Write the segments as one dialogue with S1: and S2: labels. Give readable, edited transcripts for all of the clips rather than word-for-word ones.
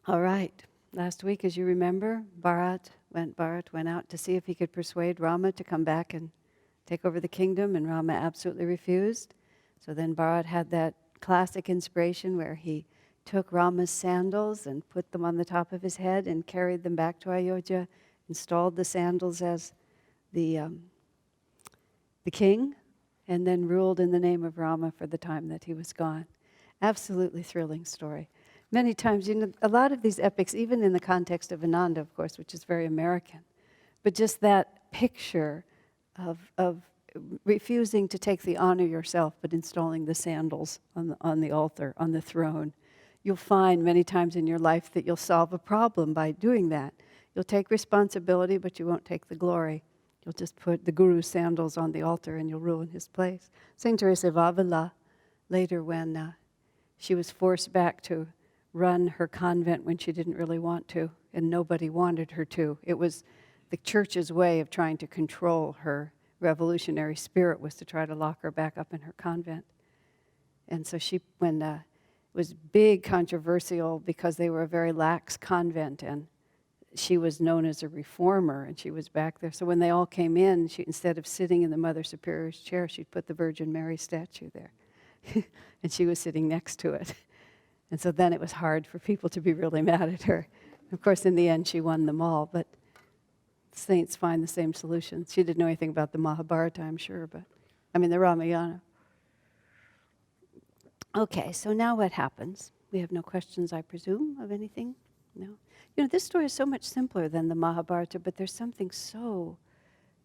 S1: All right. Last week, as you remember, Bharat went out to see if he could persuade Rama to come back and take over the kingdom, and Rama absolutely refused. So then Bharat had that classic inspiration where he took Rama's sandals and put them on the top of his head and carried them back to Ayodhya, installed the sandals as the king, and then ruled in the name of Rama for the time that he was gone. Absolutely thrilling story. Many times, a lot of these epics, even in the context of Ananda, of course, which is very American, but just that picture of refusing to take the honor yourself, but installing the sandals on the altar, on the throne. You'll find many times in your life that you'll solve a problem by doing that. You'll take responsibility, but you won't take the glory. You'll just put the Guru's sandals on the altar and you'll rule in his place. Saint Teresa of Avila, later when she was forced back to run her convent when she didn't really want to, and nobody wanted her to. It was the church's way of trying to control her revolutionary spirit, was to try to lock her back up in her convent. And so when it was big controversial because they were a very lax convent, and she was known as a reformer, and she was back there. So when they all came in, instead of sitting in the Mother Superior's chair, she'd put the Virgin Mary statue there. And she was sitting next to it. And so then it was hard for people to be really mad at her. Of course, in the end, she won them all, but saints find the same solutions. She didn't know anything about the Mahabharata, I'm sure, the Ramayana. Okay, so now what happens? We have no questions, I presume, of anything? No? This story is so much simpler than the Mahabharata, but there's something so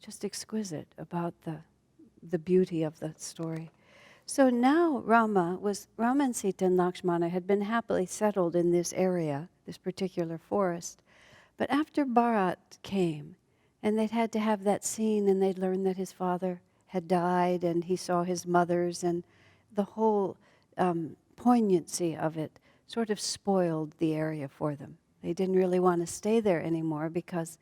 S1: just exquisite about the beauty of the story. So now Rama and Sita and Lakshmana had been happily settled in this area, this particular forest. But after Bharat came, and they'd had to have that scene, and they'd learned that his father had died, and he saw his mother's, and the whole poignancy of it sort of spoiled the area for them. They didn't really want to stay there anymore because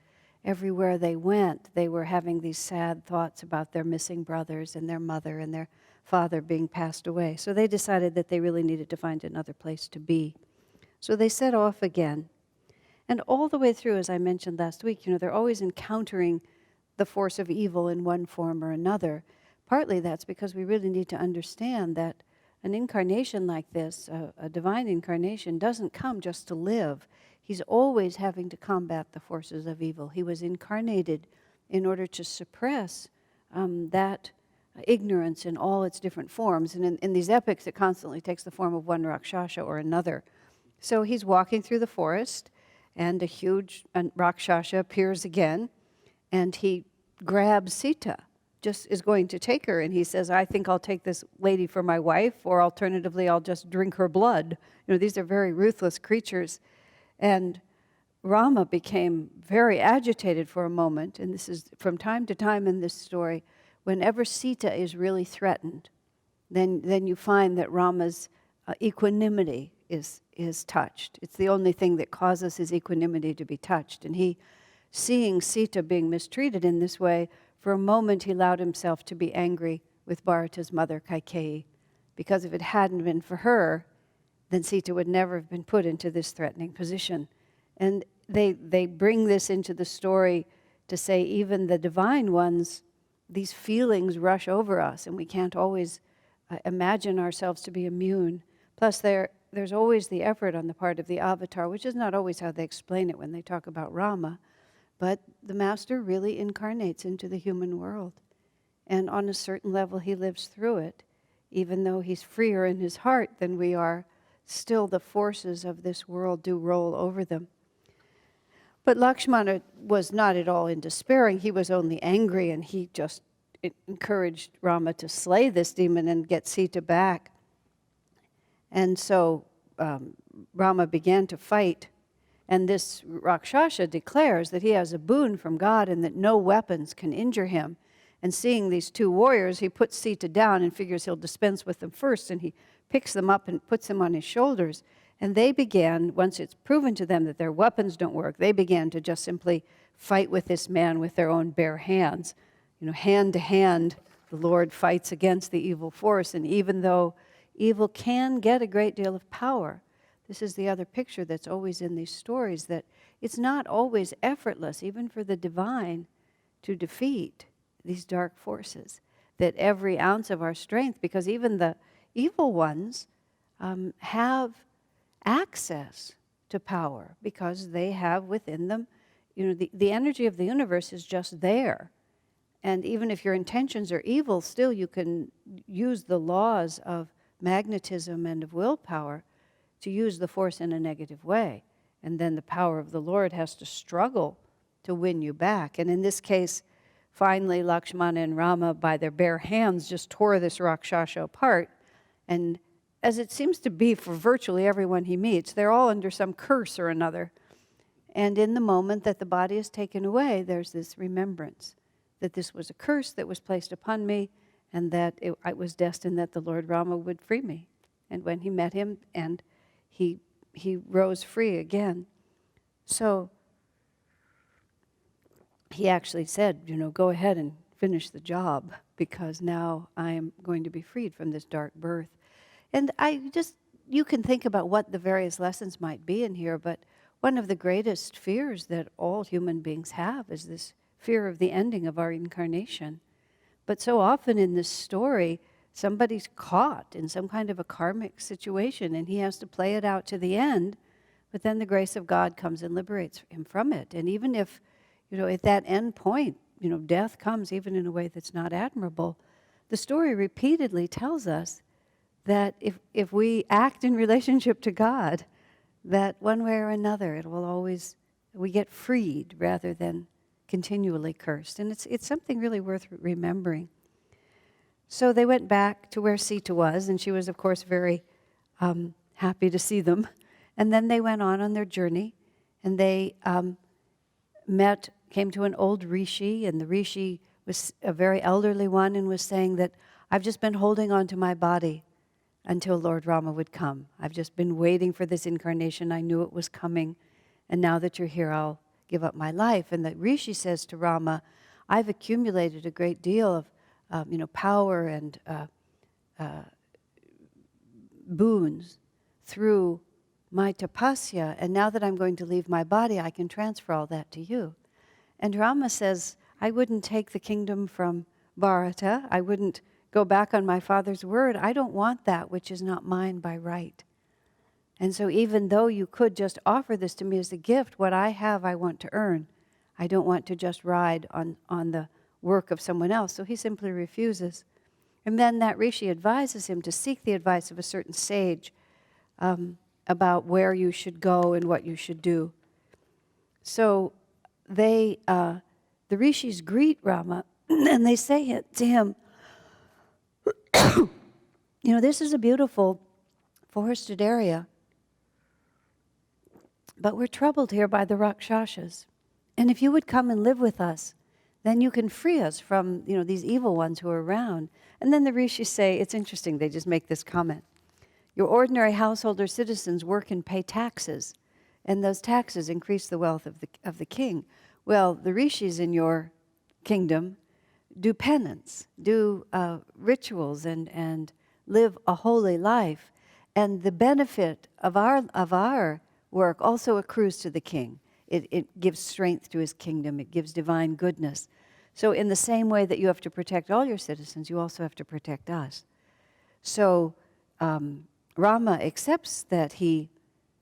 S1: everywhere they went, they were having these sad thoughts about their missing brothers and their mother and their father being passed away. So they decided that they really needed to find another place to be. So they set off again. And all the way through, as I mentioned last week, they're always encountering the force of evil in one form or another. Partly that's because we really need to understand that an incarnation like this, a divine incarnation, doesn't come just to live. He's always having to combat the forces of evil. He was incarnated in order to suppress that ignorance in all its different forms. And in these epics, it constantly takes the form of one Rakshasa or another. So he's walking through the forest, and a huge Rakshasa appears again, and he grabs Sita, just is going to take her, and he says, I think I'll take this lady for my wife, or alternatively, I'll just drink her blood. These are very ruthless creatures. And Rama became very agitated for a moment, and this is from time to time in this story. Whenever Sita is really threatened, then you find that Rama's equanimity is touched. It's the only thing that causes his equanimity to be touched. And he, seeing Sita being mistreated in this way, for a moment he allowed himself to be angry with Bharata's mother, Kaikeyi, because if it hadn't been for her, then Sita would never have been put into this threatening position. And they bring this into the story to say even the divine ones, these feelings rush over us, and we can't always imagine ourselves to be immune. Plus, there's always the effort on the part of the avatar, which is not always how they explain it when they talk about Rama, but the master really incarnates into the human world. And on a certain level, he lives through it. Even though he's freer in his heart than we are, still the forces of this world do roll over them. But Lakshmana was not at all in despairing. He was only angry, and he just encouraged Rama to slay this demon and get Sita back. And so Rama began to fight, and this Rakshasa declares that he has a boon from God and that no weapons can injure him. And seeing these two warriors, he puts Sita down and figures he'll dispense with them first, and he picks them up and puts them on his shoulders. And they began, once it's proven to them that their weapons don't work, they began to just simply fight with this man with their own bare hands. Hand to hand, the Lord fights against the evil force. And even though evil can get a great deal of power, This is the other picture that's always in these stories, that it's not always effortless, even for the divine, to defeat these dark forces. That every ounce of our strength, because even the evil ones have access to power, because they have within them, the energy of the universe is just there. And even if your intentions are evil, still you can use the laws of magnetism and of willpower to use the force in a negative way. And then the power of the Lord has to struggle to win you back. And in this case, finally, Lakshmana and Rama, by their bare hands, just tore this Rakshasa apart. And as it seems to be for virtually everyone he meets, they're all under some curse or another. And in the moment that the body is taken away, there's this remembrance that this was a curse that was placed upon me, and that it was destined that the Lord Rama would free me. And when he met him, and he rose free again. So he actually said, go ahead and finish the job, because now I am going to be freed from this dark birth. And you can think about what the various lessons might be in here, but one of the greatest fears that all human beings have is this fear of the ending of our incarnation. But so often in this story, somebody's caught in some kind of a karmic situation, and he has to play it out to the end, but then the grace of God comes and liberates him from it. And even if, at that end point, death comes even in a way that's not admirable, the story repeatedly tells us that if we act in relationship to God, that one way or another, we get freed rather than continually cursed. And it's something really worth remembering. So they went back to where Sita was, and she was, of course, very happy to see them. And then they went on their journey, and they came to an old rishi, and the rishi was a very elderly one and was saying that, I've just been holding on to my body until Lord Rama would come. I've just been waiting for this incarnation. I knew it was coming, and now that you're here, I'll give up my life. And the rishi says to Rama, I've accumulated a great deal of power and boons through my tapasya, and now that I'm going to leave my body, I can transfer all that to you. And Rama says, I wouldn't take the kingdom from Bharata. I wouldn't go back on my father's word. I don't want that which is not mine by right. And so even though you could just offer this to me as a gift, what I have I want to earn. I don't want to just ride on the work of someone else. So he simply refuses. And then that rishi advises him to seek the advice of a certain sage about where you should go and what you should do. So the rishis greet Rama and they say to him, this is a beautiful forested area, but we're troubled here by the Rakshasas. And if you would come and live with us, then you can free us from, these evil ones who are around. And then the rishis say, it's interesting, they just make this comment. Your ordinary household or citizens work and pay taxes, and those taxes increase the wealth of the king. Well, the rishis in your kingdom do penance, do rituals, and live a holy life. And the benefit of our work also accrues to the king. It gives strength to his kingdom. It gives divine goodness. So in the same way that you have to protect all your citizens, you also have to protect us. So Rama accepts that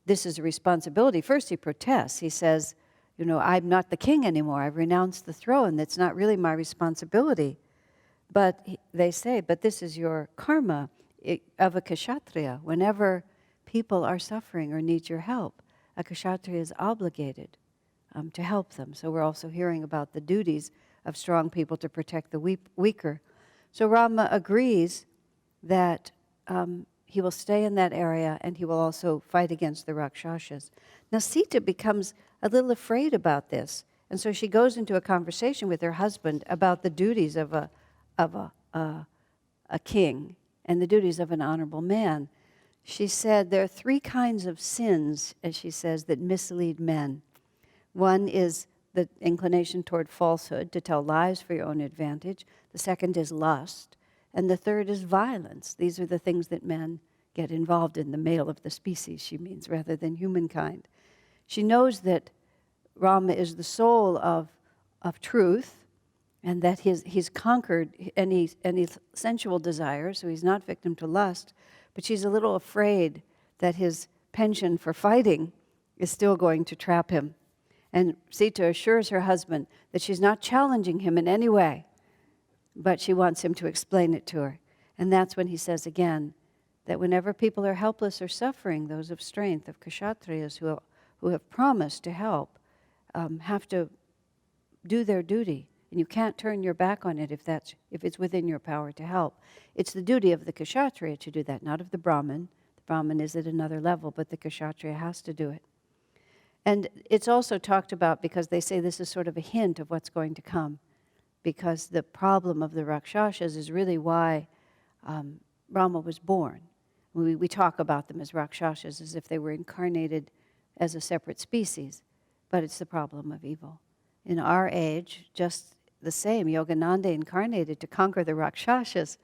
S1: this is a responsibility. First he protests. He says, I'm not the king anymore. I've renounced the throne. That's not really my responsibility. But they say, but this is your karma of a kshatriya. Whenever people are suffering or need your help, a kshatriya is obligated to help them. So we're also hearing about the duties of strong people to protect the weaker. So Rama agrees that he will stay in that area and he will also fight against the Rakshasas. Now Sita becomes a little afraid about this, and so she goes into a conversation with her husband about the duties of a king and the duties of an honorable man. She said there are 3 kinds of sins, as she says, that mislead men. One is the inclination toward falsehood, to tell lies for your own advantage. The second is lust. And the third is violence. These are the things that men get involved in the male of the species, she means, rather than humankind. She knows that Rama is the soul of truth, and that he's conquered any sensual desire, so he's not victim to lust, but she's a little afraid that his penchant for fighting is still going to trap him. And Sita assures her husband that she's not challenging him in any way, but she wants him to explain it to her. And that's when he says again that whenever people are helpless or suffering, those of strength, of kshatriyas who have promised to help, have to do their duty. And you can't turn your back on it if it's within your power to help. It's the duty of the kshatriya to do that, not of the Brahmin. The Brahmin is at another level, but the kshatriya has to do it. And it's also talked about because they say this is sort of a hint of what's going to come, because the problem of the Rakshasas is really why Rama was born. We talk about them as Rakshasas as if they were incarnated as a separate species, but it's the problem of evil. In our age, just the same, Yogananda incarnated to conquer the Rakshasas,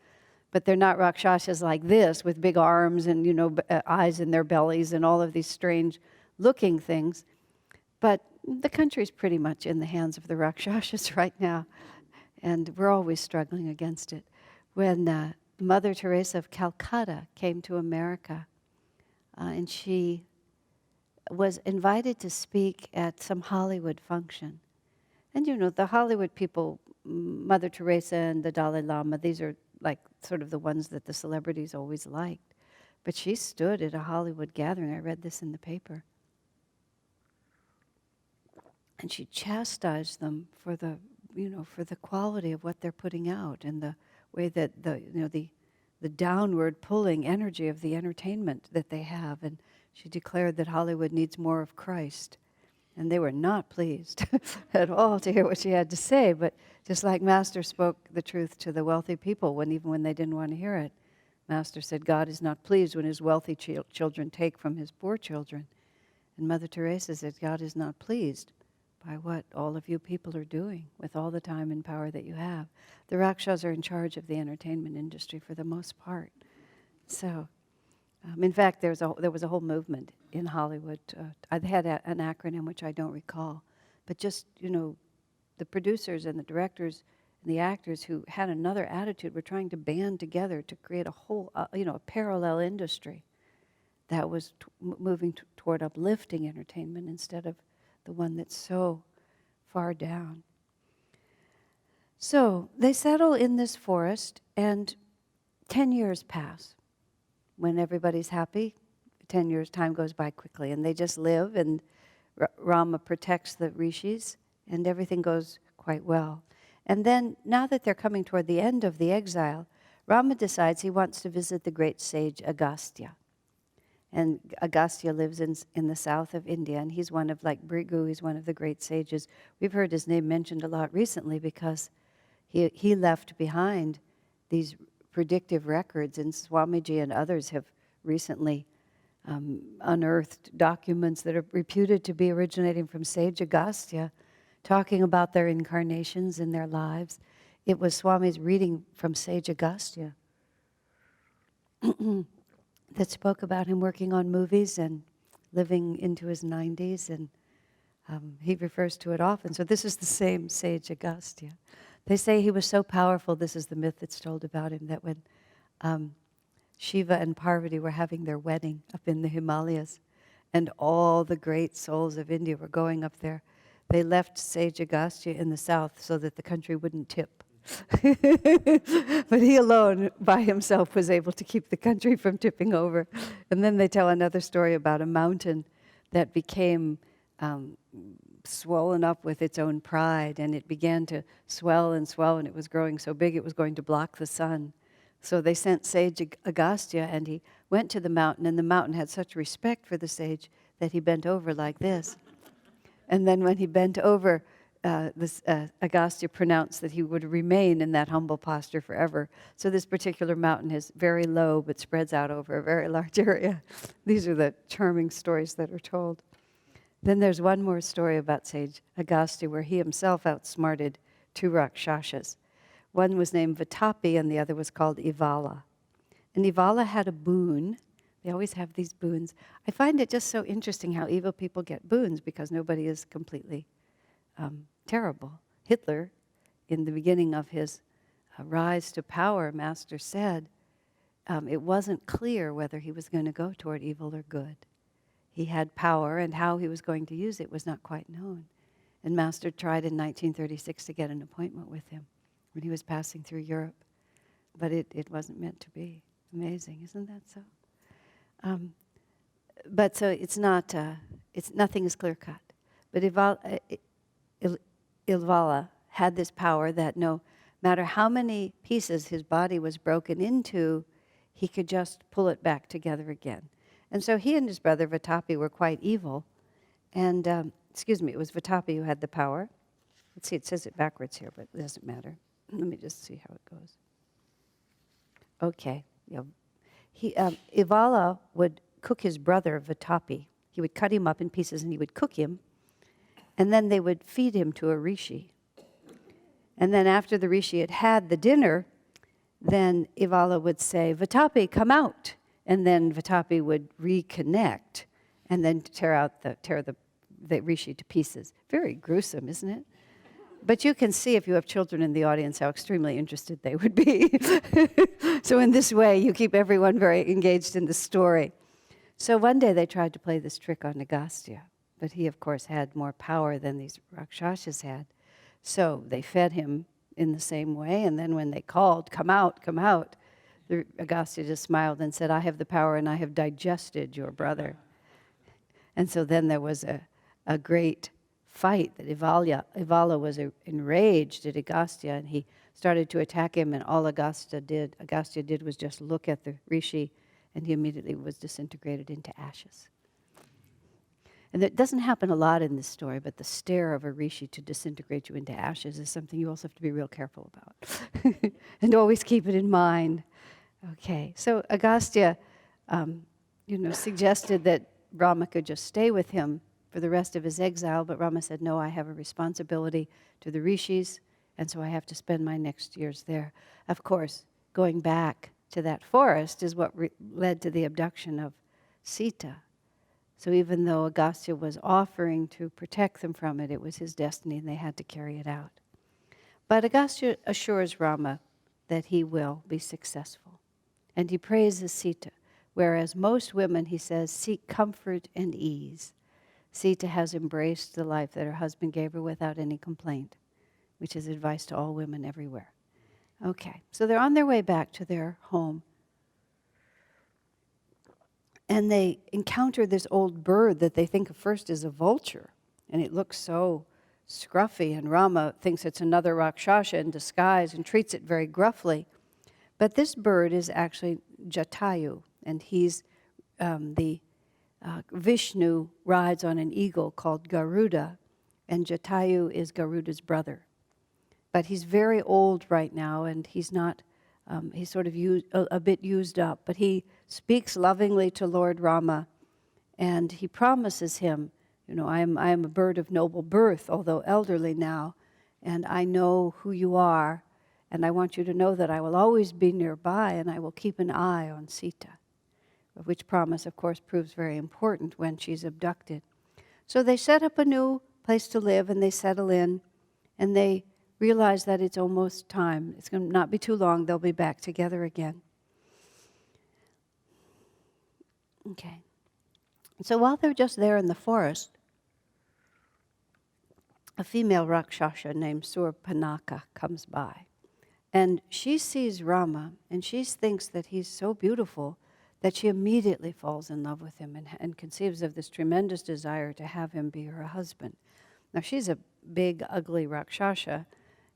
S1: but they're not Rakshasas like this, with big arms and, eyes in their bellies and all of these strange looking things. But the country's pretty much in the hands of the Rakshasas right now, and we're always struggling against it. When Mother Teresa of Calcutta came to America, and she was invited to speak at some Hollywood function. And the Hollywood people, Mother Teresa and the Dalai Lama, these are like sort of the ones that the celebrities always liked. But she stood at a Hollywood gathering, I read this in the paper, and she chastised them for the quality of what they're putting out and the way that the downward pulling energy of the entertainment that they have. And she declared that Hollywood needs more of Christ. And they were not pleased at all to hear what she had to say. But just like Master spoke the truth to the wealthy people, even when they didn't want to hear it, Master said, God is not pleased when his wealthy children take from his poor children. And Mother Teresa said, God is not pleased by what all of you people are doing with all the time and power that you have. The Rakshas are in charge of the entertainment industry for the most part. So, in fact, there was a whole movement in Hollywood. I had an acronym which I don't recall, but just, the producers and the directors and the actors who had another attitude were trying to band together to create a whole, a parallel industry that was moving toward uplifting entertainment instead of the one that's so far down. So they settle in this forest, and 10 years pass. When everybody's happy, 10 years, time goes by quickly, and they just live, and Rama protects the rishis, and everything goes quite well. And then, now that they're coming toward the end of the exile, Rama decides he wants to visit the great sage Agastya. And Agastya lives in the south of India, and he's one of, like Brigu, he's one of the great sages. We've heard his name mentioned a lot recently because he left behind these predictive records, and Swamiji and others have recently unearthed documents that are reputed to be originating from sage Agastya, talking about their incarnations in their lives. It was Swami's reading from sage Agastya that spoke about him working on movies and living into his 90s, and he refers to it often. So this is the same sage Agastya. They say he was so powerful, this is the myth that's told about him, that when Shiva and Parvati were having their wedding up in the Himalayas, and all the great souls of India were going up there, they left sage Agastya in the south so that the country wouldn't tip. But he alone, by himself, was able to keep the country from tipping over. And then they tell another story about a mountain that became swollen up with its own pride, and it began to swell, and it was growing so big it was going to block the sun. So they sent sage Agastya, and he went to the mountain, and the mountain had such respect for the sage that he bent over like this. And then when he bent over, Agastya pronounced that he would remain in that humble posture forever. So this particular mountain is very low but spreads out over a very large area. These are the charming stories that are told. Then there's one more story about sage Agastya where he himself outsmarted two Rakshasas. One was named Vatapi and the other was called Ivala. And Ivala had a boon They always have these boons. I find it just so interesting how evil people get boons because nobody is completely terrible. Hitler, in the beginning of his rise to power, Master said, it wasn't clear whether he was going to go toward evil or good. He had power, and how he was going to use it was not quite known. And Master tried in 1936 to get an appointment with him when he was passing through Europe. But it wasn't meant to be. Amazing, isn't that so? But so it's not, nothing is clear cut. But Ilvala had this power that no matter how many pieces his body was broken into, he could just pull it back together again. And so he and his brother Vatapi were quite evil. And, it was Vatapi who had the power. Let's see, it says it backwards here, but it doesn't matter. Let me just see how it goes. Okay. Yeah. Ivala would cook his brother Vatapi. He would cut him up in pieces and he would cook him. And then they would feed him to a rishi. And then after the rishi had had the dinner, then Ivala would say, Vatapi, come out. And then Vatapi would reconnect and then tear the rishi to pieces. Very gruesome, isn't it? But you can see, if you have children in the audience, how extremely interested they would be. So in this way, you keep everyone very engaged in the story. So one day they tried to play this trick on Agastya, but he, of course, had more power than these Rakshasas had. So they fed him in the same way, and then when they called, come out, the Agastya just smiled and said, I have the power and I have digested your brother. And so then there was a great fight that Ivala was enraged at Agastya, and he started to attack him, and all Agastya did was just look at the rishi, and he immediately was disintegrated into ashes. And it doesn't happen a lot in this story, but the stare of a rishi to disintegrate you into ashes is something you also have to be real careful about. And always keep it in mind. Okay, so Agastya, suggested that Rama could just stay with him for the rest of his exile, but Rama said, no, I have a responsibility to the rishis, and so I have to spend my next years there. Of course, going back to that forest is what led to the abduction of Sita. So even though Agastya was offering to protect them from it, it was his destiny and they had to carry it out. But Agastya assures Rama that he will be successful. And he praises Sita, whereas most women, he says, seek comfort and ease. Sita has embraced the life that her husband gave her without any complaint, which is advice to all women everywhere. Okay, so they're on their way back to their home. And they encounter this old bird that they think at first is a vulture. And it looks so scruffy, and Rama thinks it's another Rakshasa in disguise and treats it very gruffly. But this bird is actually Jatayu, and he's Vishnu rides on an eagle called Garuda, and Jatayu is Garuda's brother. But he's very old right now, and he's not, he's sort of a bit used up. But he speaks lovingly to Lord Rama, and he promises him, I am a bird of noble birth, although elderly now, and I know who you are, and I want you to know that I will always be nearby, and I will keep an eye on Sita, which promise, of course, proves very important when she's abducted. So they set up a new place to live, and they settle in, and they realize that it's almost time. It's going to not be too long. They'll be back together again. Okay. So while they're just there in the forest, a female Rakshasa named Surpanaka comes by. And she sees Rama, and she thinks that he's so beautiful that she immediately falls in love with him and conceives of this tremendous desire to have him be her husband. Now, she's a big, ugly Rakshasa,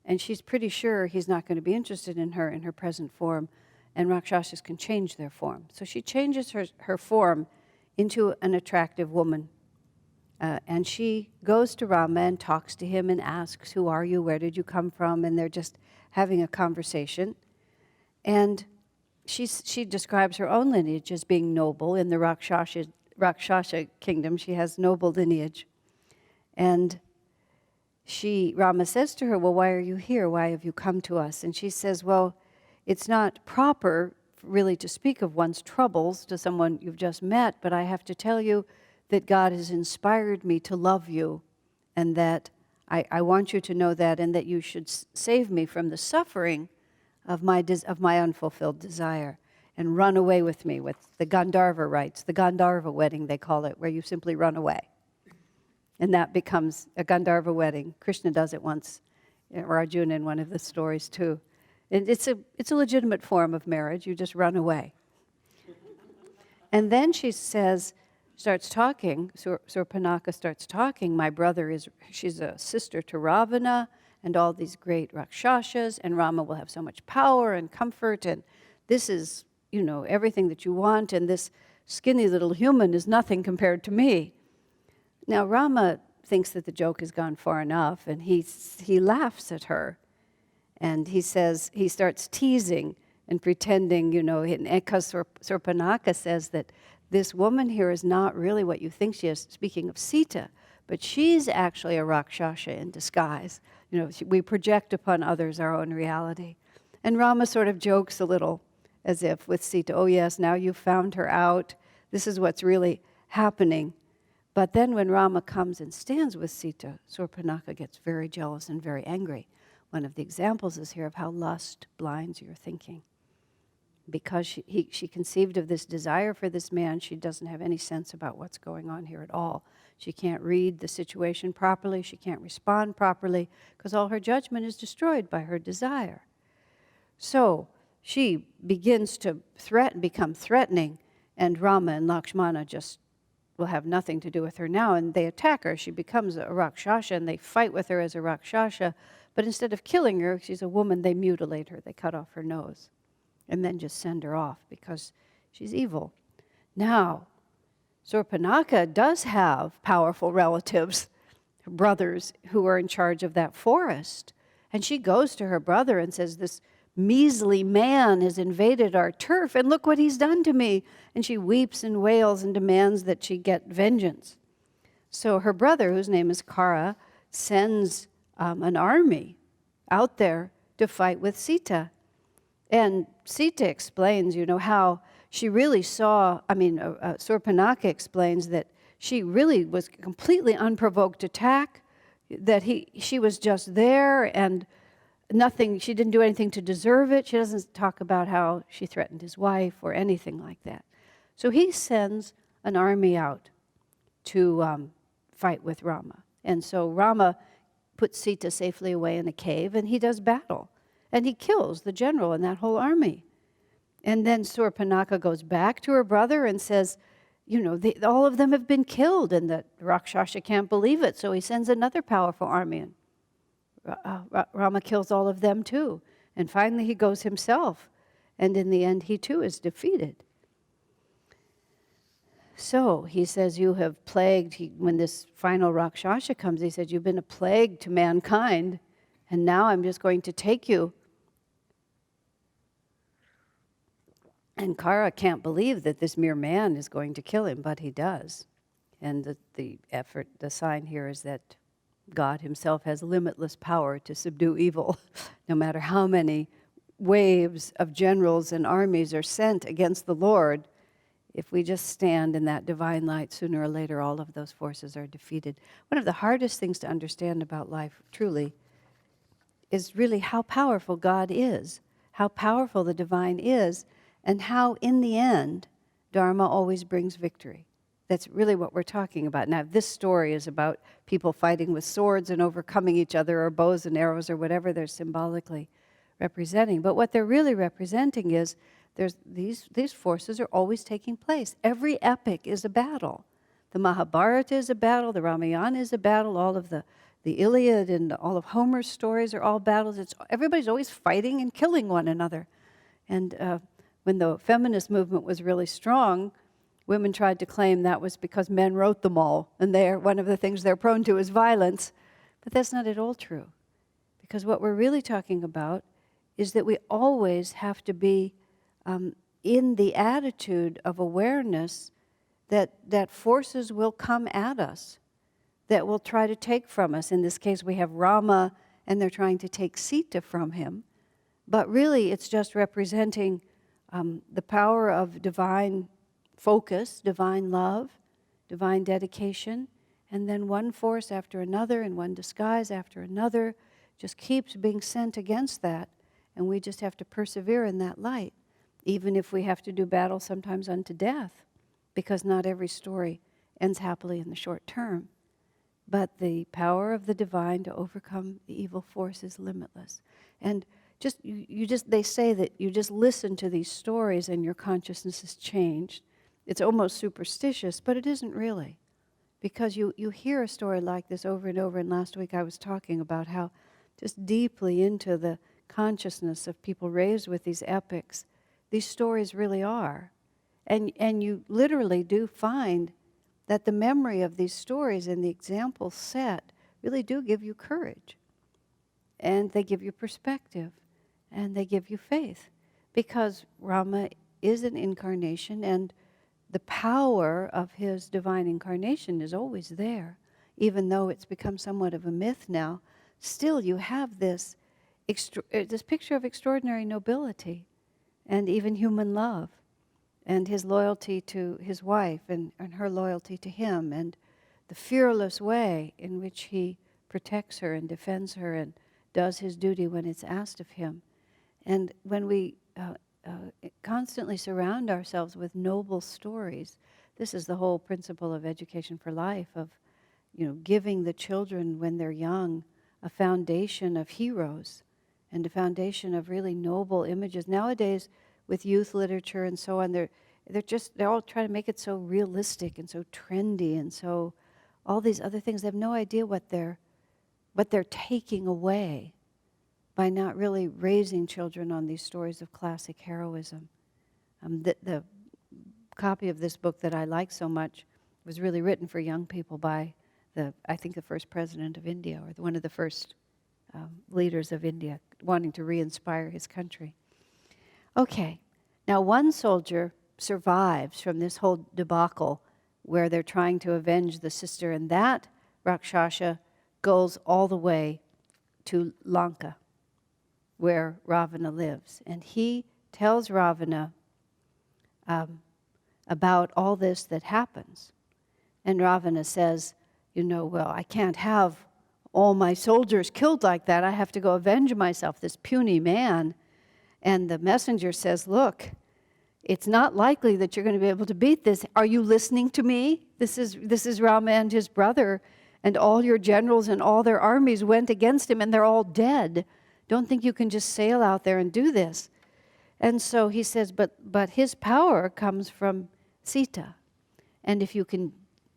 S1: and she's pretty sure he's not going to be interested in her present form, and Rakshasas can change their form. So she changes her form into an attractive woman. And she goes to Rama and talks to him and asks, who are you? Where did you come from? And they're just having a conversation. And she describes her own lineage as being noble. In the Rakshasa kingdom, she has noble lineage. And Rama says to her, well, why are you here? Why have you come to us? And she says, well, it's not proper really to speak of one's troubles to someone you've just met, but I have to tell you that God has inspired me to love you, and that I want you to know that, and that you should save me from the suffering of my unfulfilled desire, and run away with me with the Gondarva rites, the Gondarva Wedding they call it, where you simply run away. And that becomes a Gondarva wedding. Krishna does it once, or Arjuna in one of the stories too. And it's a legitimate form of marriage. You just run away. And then she starts talking, Surpanaka starts talking, my brother she's a sister to Ravana, and all these great Rakshasas, and Rama will have so much power and comfort, and this is, everything that you want, and this skinny little human is nothing compared to me. Now, Rama thinks that the joke has gone far enough, and he laughs at her, and he starts teasing and pretending, because Surpanaka says that this woman here is not really what you think she is, speaking of Sita, but she's actually a Rakshasa in disguise. We project upon others our own reality. And Rama sort of jokes a little, as if with Sita, oh yes, now you've found her out. This is what's really happening. But then when Rama comes and stands with Sita, Surpanaka gets very jealous and very angry. One of the examples is here of how lust blinds your thinking. Because she conceived of this desire for this man, she doesn't have any sense about what's going on here at all. She can't read the situation properly. She can't respond properly because all her judgment is destroyed by her desire. So she begins to become threatening, and Rama and Lakshmana just will have nothing to do with her now, and they attack her. She becomes a Rakshasa, and they fight with her as a Rakshasa, but instead of killing her, she's a woman, they mutilate her. They cut off her nose and then just send her off because she's evil. Now, Surpanaka does have powerful relatives, brothers, who are in charge of that forest. And she goes to her brother and says, this measly man has invaded our turf, and look what he's done to me. And she weeps and wails and demands that she get vengeance. So her brother, whose name is Kara, sends an army out there to fight with Sita. And Sita explains, how she really saw, Surpanaka explains that she really was completely unprovoked attack, that she was just there and nothing, she didn't do anything to deserve it. She doesn't talk about how she threatened his wife or anything like that. So he sends an army out to fight with Rama. And so Rama puts Sita safely away in a cave, and he does battle. And he kills the general and that whole army. And then Surpanaka goes back to her brother and says, all of them have been killed, and the Rakshasa can't believe it. So he sends another powerful army, and Rama kills all of them too. And finally he goes himself, and in the end he too is defeated. So he says, you have plagued, when this final Rakshasa comes, he says, you've been a plague to mankind, and now I'm just going to take you. And Kara can't believe that this mere man is going to kill him, but he does. And the sign here is that God himself has limitless power to subdue evil, no matter how many waves of generals and armies are sent against the Lord. If we just stand in that divine light, sooner or later all of those forces are defeated. One of the hardest things to understand about life, truly, is really how powerful God is, how powerful the divine is, and how, in the end, Dharma always brings victory. That's really what we're talking about. Now, this story is about people fighting with swords and overcoming each other, or bows and arrows, or whatever they're symbolically representing. But what they're really representing is these forces are always taking place. Every epic is a battle. The Mahabharata is a battle. The Ramayana is a battle. All of the Iliad and all of Homer's stories are all battles. Everybody's always fighting and killing one another. And when the feminist movement was really strong, women tried to claim that was because men wrote them all, and one of the things they're prone to is violence. But that's not at all true. Because what we're really talking about is that we always have to be in the attitude of awareness that forces will come at us, that will try to take from us. In this case, we have Rama, and they're trying to take Sita from him. But really, it's just representing the power of divine focus, divine love, divine dedication, and then one force after another and one disguise after another just keeps being sent against that, and we just have to persevere in that light, even if we have to do battle sometimes unto death, because not every story ends happily in the short term. But the power of the divine to overcome the evil force is limitless. And they say that you just listen to these stories and your consciousness is changed. It's almost superstitious, but it isn't really. Because you hear a story like this over and over, and last week I was talking about how just deeply into the consciousness of people raised with these epics, these stories really are. And you literally do find that the memory of these stories and the examples set really do give you courage. And they give you perspective. And they give you faith. Because Rama is an incarnation, and the power of his divine incarnation is always there. Even though it's become somewhat of a myth now, still you have this picture of extraordinary nobility and even human love, and his loyalty to his wife and her loyalty to him, and the fearless way in which he protects her and defends her and does his duty when it's asked of him. And when we constantly surround ourselves with noble stories, this is the whole principle of education for life, of giving the children when they're young a foundation of heroes and a foundation of really noble images. Nowadays, with youth literature and so on, they're all trying to make it so realistic and so trendy and so all these other things. They have no idea what they're taking away by not really raising children on these stories of classic heroism. The copy of this book that I like so much was really written for young people by I think the first president of India, or one of the first leaders of India, wanting to re-inspire his country. Okay, now one soldier survives from this whole debacle where they're trying to avenge the sister, and that Rakshasa goes all the way to Lanka, where Ravana lives. And he tells Ravana about all this that happens. And Ravana says, well, I can't have all my soldiers killed like that. I have to go avenge myself, this puny man. And the messenger says, look, it's not likely that you're going to be able to beat this. Are you listening to me? This is Rama and his brother, and all your generals and all their armies went against him, and they're all dead. Don't think you can just sail out there and do this. And so he says, but his power comes from Sita. And if you can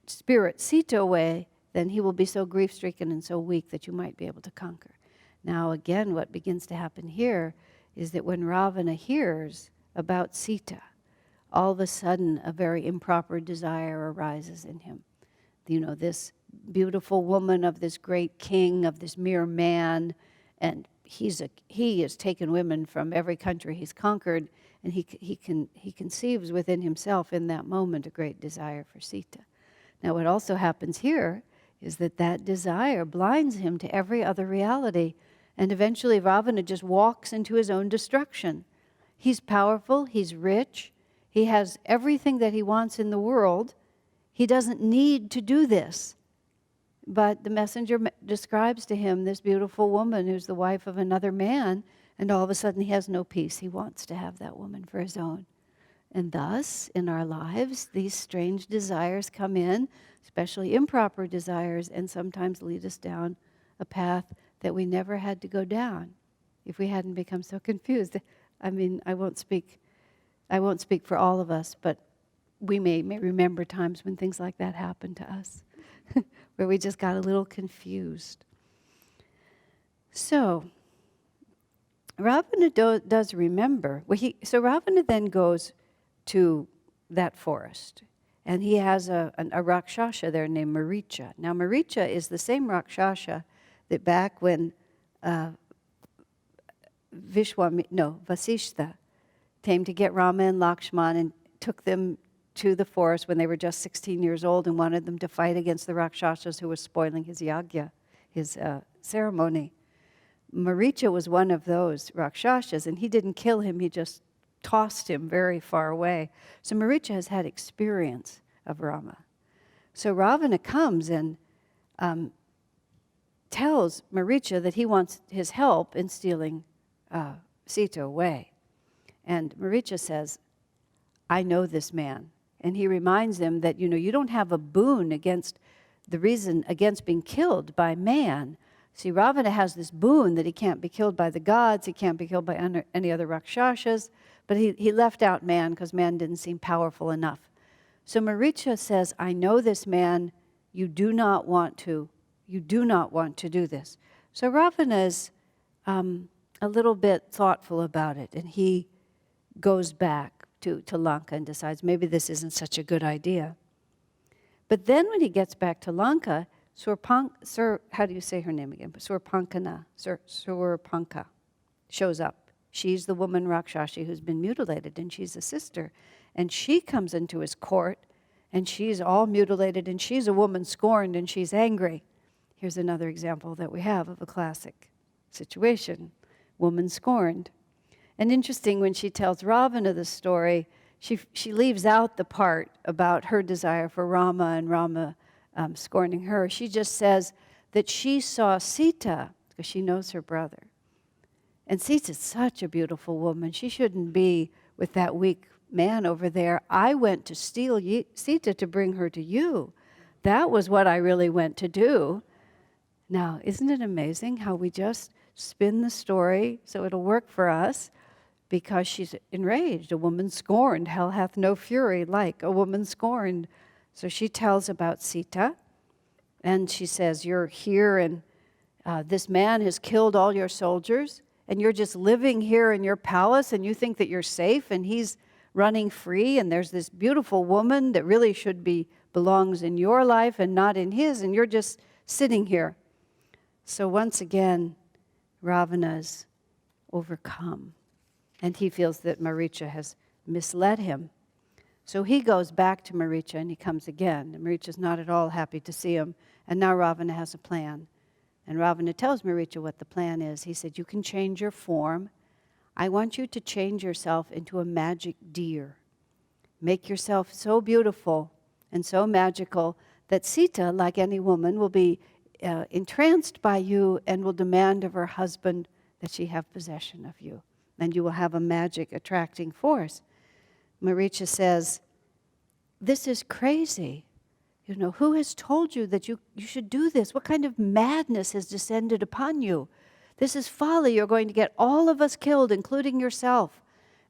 S1: spirit Sita away, then he will be so grief-stricken and so weak that you might be able to conquer. Now again, what begins to happen here is that when Ravana hears about Sita, all of a sudden a very improper desire arises in him. This beautiful woman of this great king, of this mere man, and he has taken women from every country he's conquered, and he conceives within himself in that moment a great desire for Sita. Now what also happens here is that desire blinds him to every other reality, and eventually Ravana just walks into his own destruction. He's powerful, he's rich, he has everything that he wants in the world. He doesn't need to do this. But the messenger describes to him this beautiful woman who's the wife of another man, and all of a sudden he has no peace. He wants to have that woman for his own. And thus, in our lives, these strange desires come in, especially improper desires, and sometimes lead us down a path that we never had to go down if we hadn't become so confused. I mean, I won't speak for all of us, but we may remember times when things like that happened to us, where we just got a little confused. So, Ravana does remember. So Ravana then goes to that forest, and he has a Rakshasa there named Maricha. Now Maricha is the same Rakshasa that back when Vasishtha came to get Rama and Lakshman and took them to the forest when they were just 16 years old and wanted them to fight against the Rakshasas who was spoiling his yagya, his ceremony. Maricha was one of those Rakshasas, and he didn't kill him, he just tossed him very far away. So Maricha has had experience of Rama. So Ravana comes and tells Maricha that he wants his help in stealing Sita away. And Maricha says, I know this man. And he reminds them that, you don't have a boon against the reason against being killed by man. See, Ravana has this boon that he can't be killed by the gods, he can't be killed by any other Rakshasas, but he left out man because man didn't seem powerful enough. So Maricha says, I know this man, you do not want to do this. So Ravana is a little bit thoughtful about it, and he goes back to Lanka and decides maybe this isn't such a good idea. But then when he gets back to Lanka, how do you say her name again? Surpanka shows up. She's the woman Rakshasi who's been mutilated, and she's a sister. And she comes into his court, and she's all mutilated, and she's a woman scorned, and she's angry. Here's another example that we have of a classic situation, woman scorned. And interesting, when she tells Ravana the story, she leaves out the part about her desire for Rama and Rama scorning her. She just says that she saw Sita, because she knows her brother. And Sita's such a beautiful woman. She shouldn't be with that weak man over there. I went to steal Sita to bring her to you. That was what I really went to do. Now, isn't it amazing how we just spin the story so it'll work for us? Because she's enraged, a woman scorned. Hell hath no fury like a woman scorned. So she tells about Sita, and she says, you're here, and this man has killed all your soldiers, and you're just living here in your palace, and you think that you're safe, and he's running free, and there's this beautiful woman that really belongs in your life and not in his, and you're just sitting here. So once again, Ravana's overcome, and he feels that Maricha has misled him. So he goes back to Maricha, and he comes again. And Maricha's not at all happy to see him, and now Ravana has a plan. And Ravana tells Maricha what the plan is. He said, you can change your form. I want you to change yourself into a magic deer. Make yourself so beautiful and so magical that Sita, like any woman, will be entranced by you and will demand of her husband that she have possession of you. And you will have a magic attracting force. Maricha says, this is crazy. Who has told you that you should do this? What kind of madness has descended upon you? This is folly. You're going to get all of us killed, including yourself.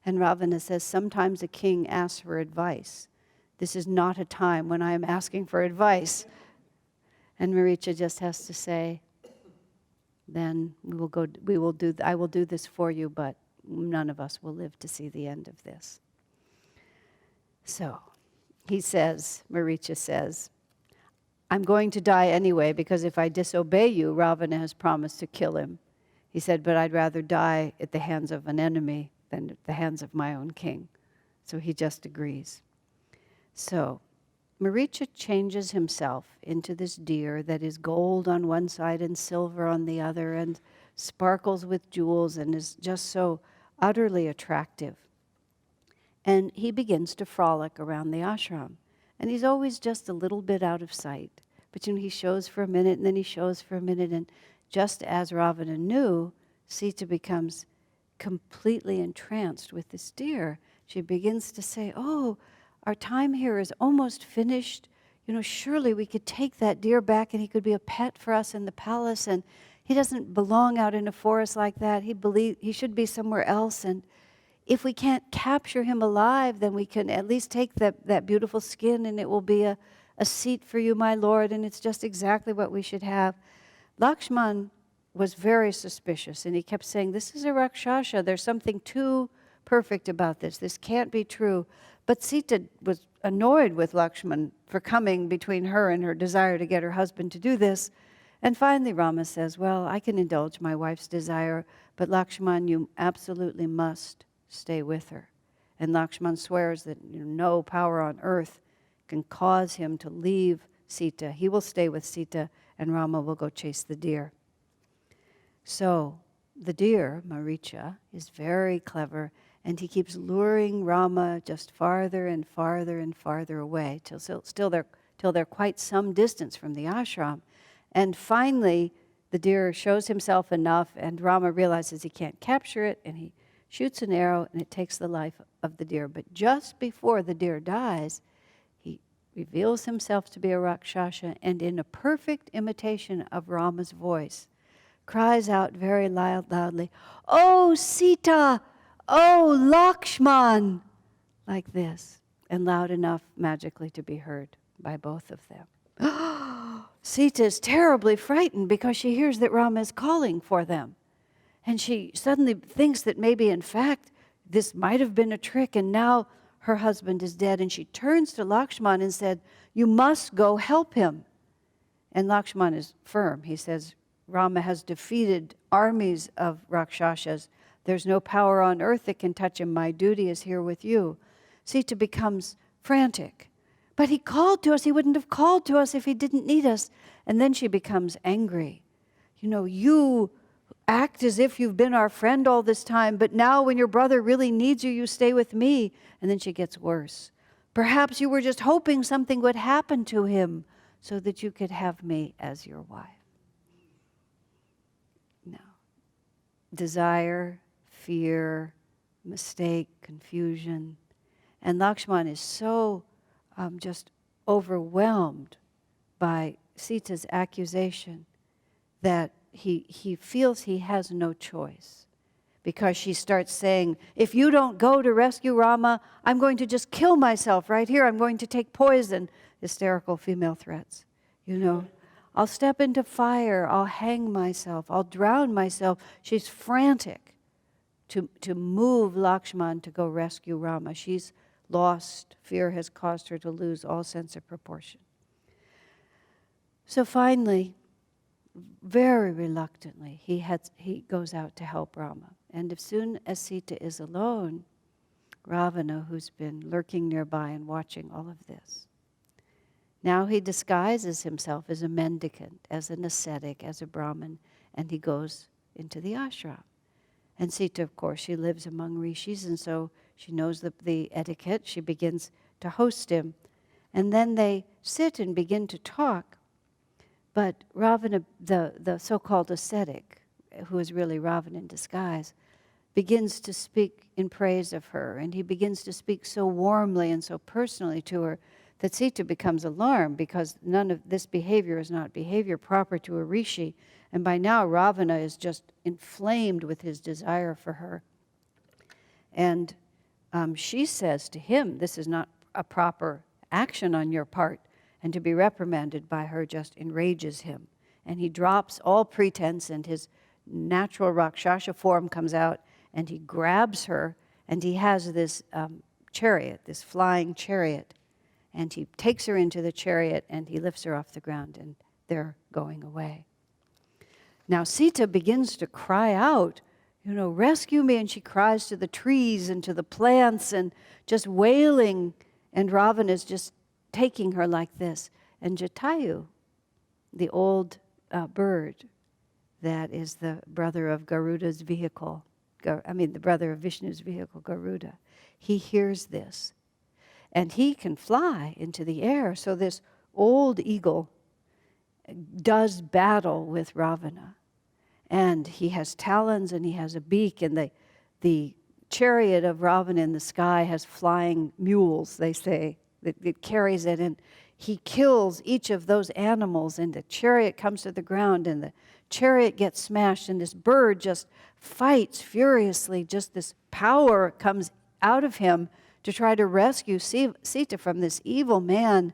S1: And Ravana says, sometimes a king asks for advice. This is not a time when I am asking for advice. And Maricha just has to say, then I will do this for you, but none of us will live to see the end of this. So Maricha says, I'm going to die anyway, because if I disobey you, Ravana has promised to kill him. He said, but I'd rather die at the hands of an enemy than at the hands of my own king. So he just agrees. So Maricha changes himself into this deer that is gold on one side and silver on the other and sparkles with jewels and is just so utterly attractive. And he begins to frolic around the ashram. And he's always just a little bit out of sight. But he shows for a minute, and then he shows for a minute, and just as Ravana knew, Sita becomes completely entranced with this deer. She begins to say, oh, our time here is almost finished. Surely we could take that deer back and he could be a pet for us in the palace, and he doesn't belong out in a forest like that. He should be somewhere else, and if we can't capture him alive, then we can at least take that beautiful skin, and it will be a seat for you, my lord, and it's just exactly what we should have. Lakshman was very suspicious, and he kept saying, this is a Rakshasa. There's something too perfect about this. This can't be true. But Sita was annoyed with Lakshman for coming between her and her desire to get her husband to do this. And finally Rama says, well, I can indulge my wife's desire, but Lakshman, you absolutely must stay with her. And Lakshman swears that no power on earth can cause him to leave Sita. He will stay with Sita, and Rama will go chase the deer. So the deer, Maricha, is very clever, And he keeps luring Rama just farther and farther and farther away till they're quite some distance from the ashram. And finally, the deer shows himself enough, and Rama realizes he can't capture it, and he shoots an arrow, and it takes the life of the deer. But just before the deer dies, he reveals himself to be a Rakshasa, and in a perfect imitation of Rama's voice, cries out very loudly, "Oh, Sita! Oh, Lakshman!" like this, and loud enough magically to be heard by both of them. Sita is terribly frightened because she hears that Rama is calling for them. And she suddenly thinks that maybe, in fact, this might have been a trick, and now her husband is dead. And she turns to Lakshman and said, "You must go help him." And Lakshman is firm. He says, "Rama has defeated armies of Rakshasas. There's no power on earth that can touch him. My duty is here with you." Sita becomes frantic. "But he called to us. He wouldn't have called to us if he didn't need us." And then she becomes angry. "You act as if you've been our friend all this time, but now when your brother really needs you, you stay with me." And then she gets worse. "Perhaps you were just hoping something would happen to him so that you could have me as your wife." No. Desire, fear, mistake, confusion. And Lakshman is so just overwhelmed by Sita's accusation that he feels he has no choice, because she starts saying, "If you don't go to rescue Rama, I'm going to just kill myself right here. I'm going to take poison." Hysterical female threats. "I'll step into fire. I'll hang myself. I'll drown myself." She's frantic to move Lakshman to go rescue Rama. She's lost. Fear has caused her to lose all sense of proportion. So finally, very reluctantly, he goes out to help Rama. And as soon as Sita is alone, Ravana, who's been lurking nearby and watching all of this, now he disguises himself as a mendicant, as an ascetic, as a Brahmin, and he goes into the ashram. And Sita, of course, she lives among rishis, and so she knows the etiquette. She begins to host him. And then they sit and begin to talk. But Ravana, the so-called ascetic, who is really Ravana in disguise, begins to speak in praise of her. And he begins to speak so warmly and so personally to her that Sita becomes alarmed, because none of this behavior is not behavior proper to a rishi. And by now, Ravana is just inflamed with his desire for her. And she says to him, "This is not a proper action on your part." And to be reprimanded by her just enrages him. And he drops all pretense, and his natural Rakshasa form comes out, and he grabs her, and he has this chariot, this flying chariot. And he takes her into the chariot, and he lifts her off the ground, and they're going away. Now Sita begins to cry out, "Rescue me." And she cries to the trees and to the plants and just wailing. And Ravana is just taking her like this. And Jatayu, the old bird that is the brother of Garuda's vehicle, the brother of Vishnu's vehicle, Garuda, he hears this. And he can fly into the air. So this old eagle does battle with Ravana. And he has talons and he has a beak, and the chariot of Ravana in the sky has flying mules, they say, that carries it, and he kills each of those animals, and the chariot comes to the ground, and the chariot gets smashed, and this bird just fights furiously. Just this power comes out of him to try to rescue Sita from this evil man.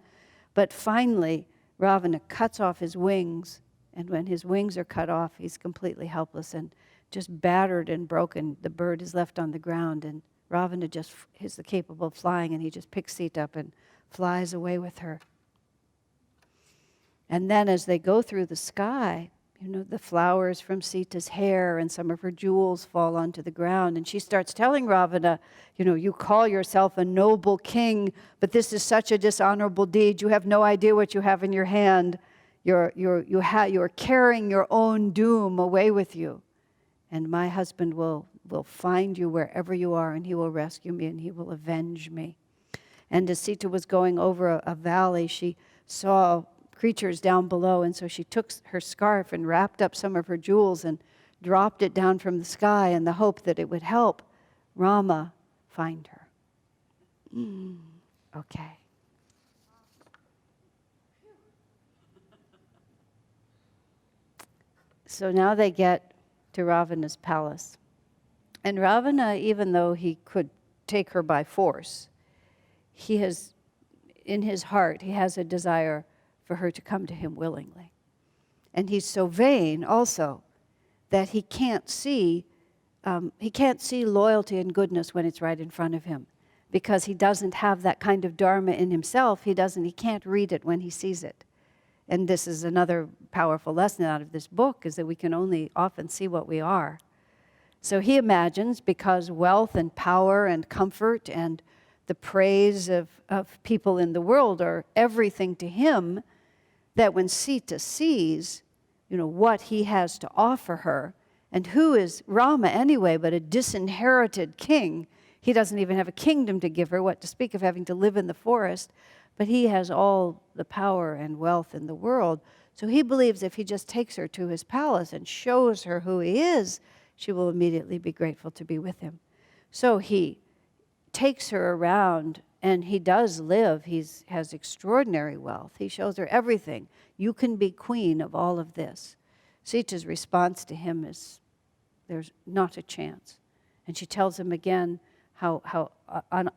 S1: But finally, Ravana cuts off his wings, and when his wings are cut off, he's completely helpless and just battered and broken. The bird is left on the ground, and Ravana just is capable of flying, and he just picks Sita up and flies away with her. And then as they go through the sky, the flowers from Sita's hair and some of her jewels fall onto the ground, and she starts telling Ravana, "You call yourself a noble king, but this is such a dishonorable deed. You have no idea what you have in your hand. You're carrying your own doom away with you. And my husband will will find you wherever you are, and he will rescue me, and he will avenge me. And as Sita was going over a valley, she saw creatures down below, and so she took her scarf and wrapped up some of her jewels and dropped it down from the sky in the hope that it would help Rama find her. Okay. So now they get to Ravana's palace. And Ravana, even though he could take her by force, he has, in his heart, he has a desire for her to come to him willingly. And he's so vain also that he can't see loyalty and goodness when it's right in front of him, because he doesn't have that kind of dharma in himself. He can't read it when he sees it. And this is another powerful lesson out of this book, is that we can only often see what we are. So he imagines, because wealth and power and comfort and the praise of people in the world are everything to him, that when Sita sees, what he has to offer her, and who is Rama anyway but a disinherited king? He doesn't even have a kingdom to give her, what to speak of having to live in the forest. But he has all the power and wealth in the world. So he believes if he just takes her to his palace and shows her who he is, she will immediately be grateful to be with him. So he takes her around, and he does live. He has extraordinary wealth. He shows her everything. You can be queen of all of this. Sita's response to him is, there's not a chance. And she tells him again how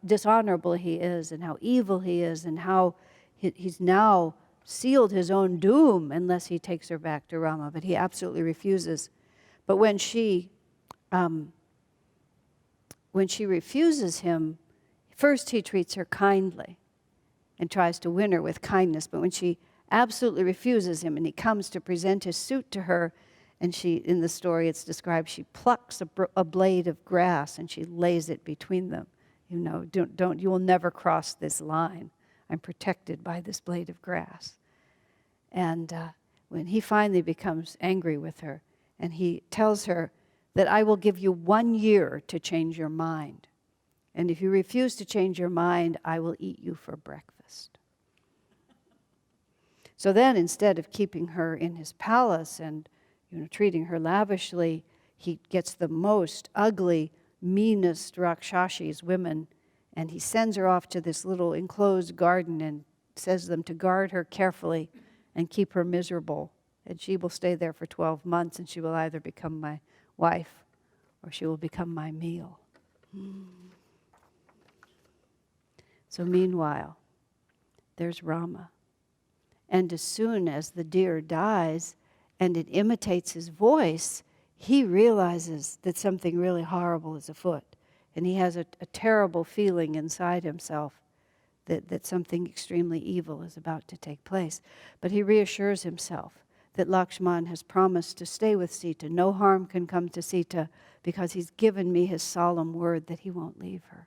S1: dishonorable he is, and how evil he is, and how he's now sealed his own doom unless he takes her back to Rama. But he absolutely refuses. But when she refuses him, first he treats her kindly and tries to win her with kindness. But when she absolutely refuses him, and he comes to present his suit to her, and she, in the story it's described, she plucks a blade of grass and she lays it between them. You will never cross this line. I'm protected by this blade of grass. And when he finally becomes angry with her, and he tells her that I will give you 1 year to change your mind. And if you refuse to change your mind, I will eat you for breakfast. So then, instead of keeping her in his palace and treating her lavishly, he gets the most ugly, meanest Rakshashis, women, and he sends her off to this little enclosed garden and says them to guard her carefully and keep her miserable. And she will stay there for 12 months, and she will either become my wife or she will become my meal. So meanwhile, there's Rama. And as soon as the deer dies and it imitates his voice, he realizes that something really horrible is afoot. And he has a terrible feeling inside himself that something extremely evil is about to take place. But he reassures himself that Lakshman has promised to stay with Sita. No harm can come to Sita because he's given me his solemn word that he won't leave her.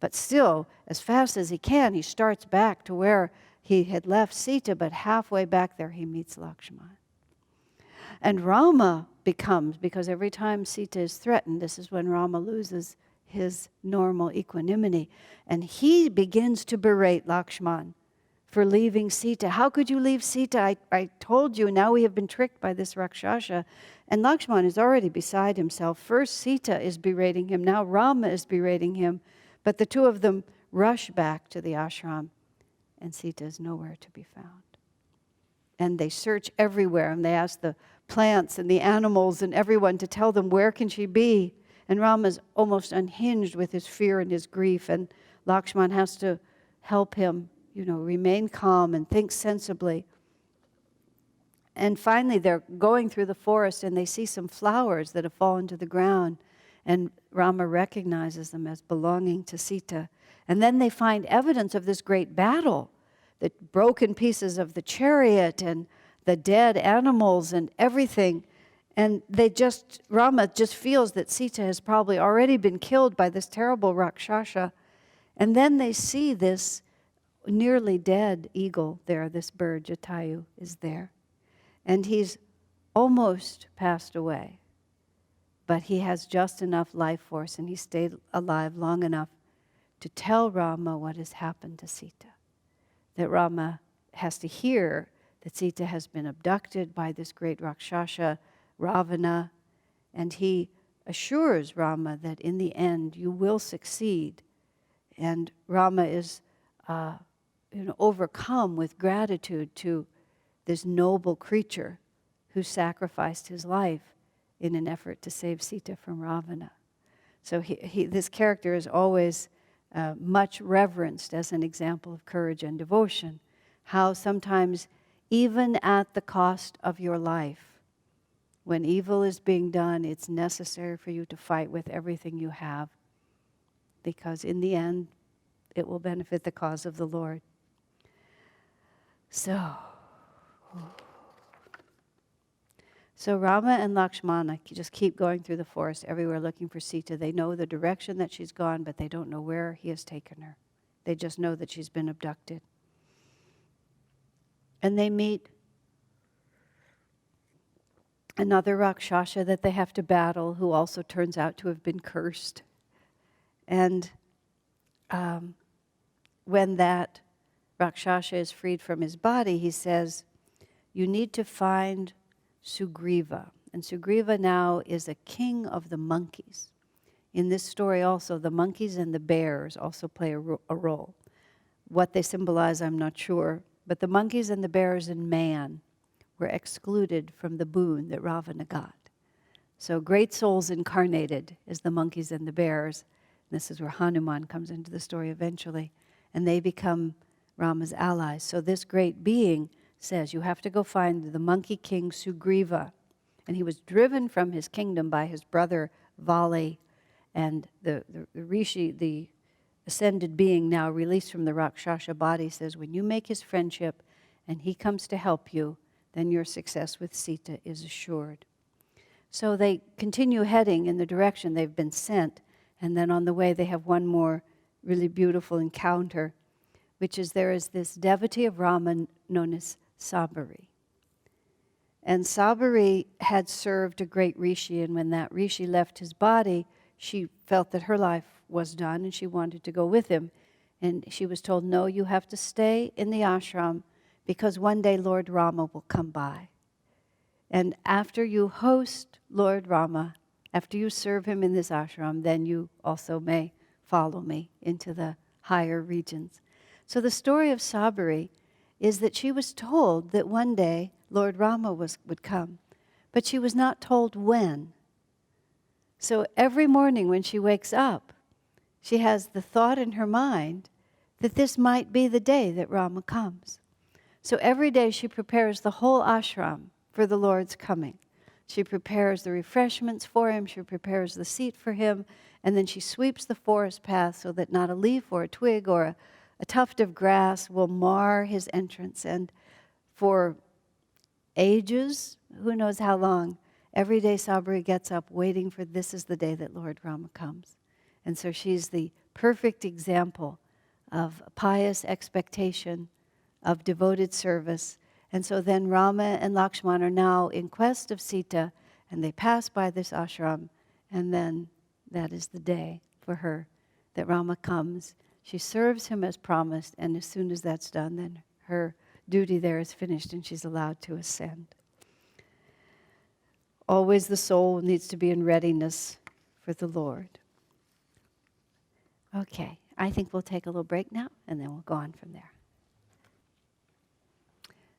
S1: But still, as fast as he can, he starts back to where he had left Sita, but halfway back there he meets Lakshman. And Rama becomes, because every time Sita is threatened, this is when Rama loses his normal equanimity. And he begins to berate Lakshman for leaving Sita. How could you leave Sita? I told you, now we have been tricked by this Rakshasa. And Lakshman is already beside himself. First Sita is berating him, now Rama is berating him. But the two of them rush back to the ashram, and Sita is nowhere to be found. And they search everywhere, and they ask the plants and the animals and everyone to tell them, where can she be? And Rama's almost unhinged with his fear and his grief, and Lakshman has to help him, remain calm and think sensibly. And finally, they're going through the forest, and they see some flowers that have fallen to the ground, and Rama recognizes them as belonging to Sita. And then they find evidence of this great battle, the broken pieces of the chariot and the dead animals and everything. And Rama just feels that Sita has probably already been killed by this terrible Rakshasa. And then they see this nearly dead eagle there, this bird, Jatayu, is there. And he's almost passed away. but he has just enough life force, and he stayed alive long enough to tell Rama what has happened to Sita. That Rama has to hear that Sita has been abducted by this great Rakshasa, Ravana, and he assures Rama that in the end you will succeed. And Rama is overcome with gratitude to this noble creature who sacrificed his life in an effort to save Sita from Ravana. So this character is always much reverenced as an example of courage and devotion. How sometimes, even at the cost of your life, when evil is being done, it's necessary for you to fight with everything you have, because in the end, it will benefit the cause of the Lord. So Rama and Lakshmana just keep going through the forest everywhere looking for Sita. They know the direction that she's gone, but they don't know where he has taken her. They just know that she's been abducted. And they meet another Rakshasa that they have to battle, who also turns out to have been cursed. And when that Rakshasa is freed from his body, he says, you need to find Sugriva. And Sugriva now is a king of the monkeys. In this story also, the monkeys and the bears also play a role. What they symbolize, I'm not sure. But the monkeys and the bears and man were excluded from the boon that Ravana got. So great souls incarnated as the monkeys and the bears. This is where Hanuman comes into the story eventually. And they become Rama's allies. So this great being says, you have to go find the monkey king Sugriva. And he was driven from his kingdom by his brother Vali. And the rishi, the ascended being now released from the Rakshasa body, says, when you make his friendship and he comes to help you, then your success with Sita is assured. So they continue heading in the direction they've been sent, and then on the way they have one more really beautiful encounter, which is there is this devotee of Rama known as Sabari. And Sabari had served a great rishi, and when that rishi left his body, she felt that her life was done and she wanted to go with him. And she was told, no, you have to stay in the ashram because one day Lord Rama will come by. And after you host Lord Rama, after you serve him in this ashram, then you also may follow me into the higher regions. So the story of Sabari is that she was told that one day Lord Rama would come, but she was not told when. So every morning when she wakes up, she has the thought in her mind that this might be the day that Rama comes. So every day she prepares the whole ashram for the Lord's coming. She prepares the refreshments for him, she prepares the seat for him, and then she sweeps the forest path so that not a leaf or a twig or a tuft of grass will mar his entrance. And for ages, who knows how long, every day Sabari gets up waiting for this is the day that Lord Rama comes. And so she's the perfect example of pious expectation, of devoted service. And so then Rama and Lakshmana are now in quest of Sita, and they pass by this ashram, and then that is the day for her that Rama comes. She serves him as promised, and as soon as that's done, then her duty there is finished and she's allowed to ascend. Always the soul needs to be in readiness for the Lord. Okay, I think we'll take a little break now, and then we'll go on from there.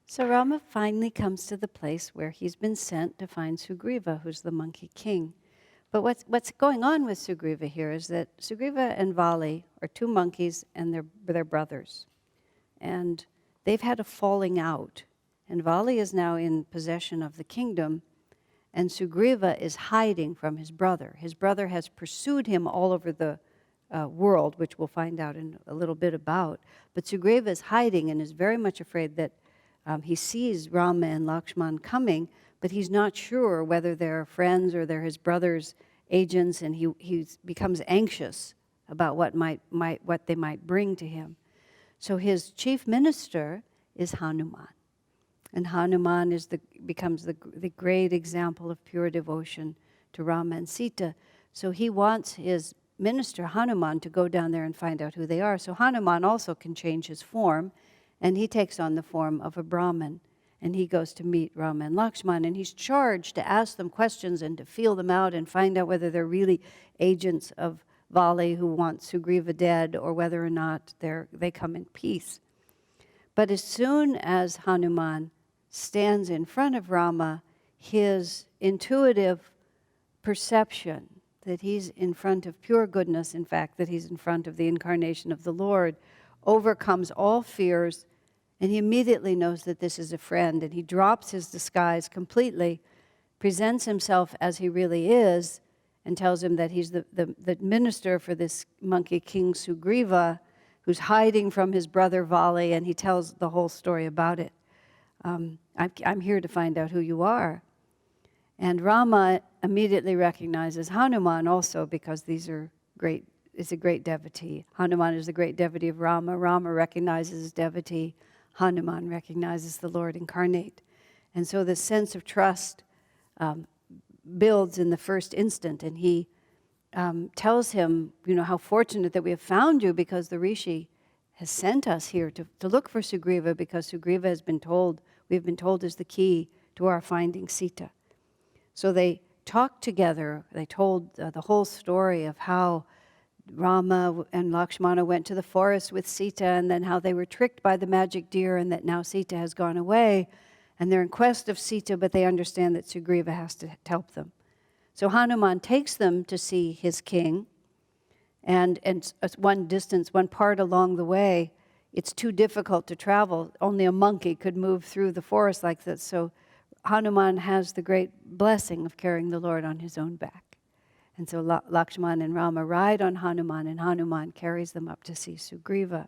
S1: So Rama finally comes to the place where he's been sent to find Sugriva, who's the monkey king. But what's going on with Sugriva here is that Sugriva and Vali are two monkeys, and they're brothers. And they've had a falling out. And Vali is now in possession of the kingdom, and Sugriva is hiding from his brother. His brother has pursued him all over the world, which we'll find out in a little bit about. But Sugriva is hiding and is very much afraid that he sees Rama and Lakshman coming, but he's not sure whether they're friends or they're his brother's agents, and he becomes anxious about what they might bring to him. So his chief minister is Hanuman. And Hanuman becomes the great example of pure devotion to Rama and Sita. So he wants his minister Hanuman to go down there and find out who they are. So Hanuman also can change his form, and he takes on the form of a Brahmin, and he goes to meet Rama and Lakshman, and he's charged to ask them questions and to feel them out and find out whether they're really agents of Vali who wants Sugriva dead, or whether or not they come in peace. But as soon as Hanuman stands in front of Rama, his intuitive perception that he's in front of pure goodness, in fact, that he's in front of the incarnation of the Lord, overcomes all fears, and he immediately knows that this is a friend, and he drops his disguise completely, presents himself as he really is, and tells him that he's the minister for this monkey king Sugriva, who's hiding from his brother Vali, and he tells the whole story about it. I'm here to find out who you are. And Rama immediately recognizes Hanuman also, because these are great. It's a great devotee. Hanuman is the great devotee of Rama. Rama recognizes his devotee. Hanuman recognizes the Lord incarnate. And so this sense of trust builds in the first instant. And he tells him, how fortunate that we have found you, because the Rishi has sent us here to look for Sugriva, because Sugriva we've been told is the key to our finding Sita. So they talked together. They told the whole story of how Rama and Lakshmana went to the forest with Sita, and then how they were tricked by the magic deer, and that now Sita has gone away, and they're in quest of Sita, but they understand that Sugriva has to help them. So Hanuman takes them to see his king, and one part along the way, it's too difficult to travel. Only a monkey could move through the forest like this. So Hanuman has the great blessing of carrying the Lord on his own back. And so Lakshman and Rama ride on Hanuman, and Hanuman carries them up to see Sugriva.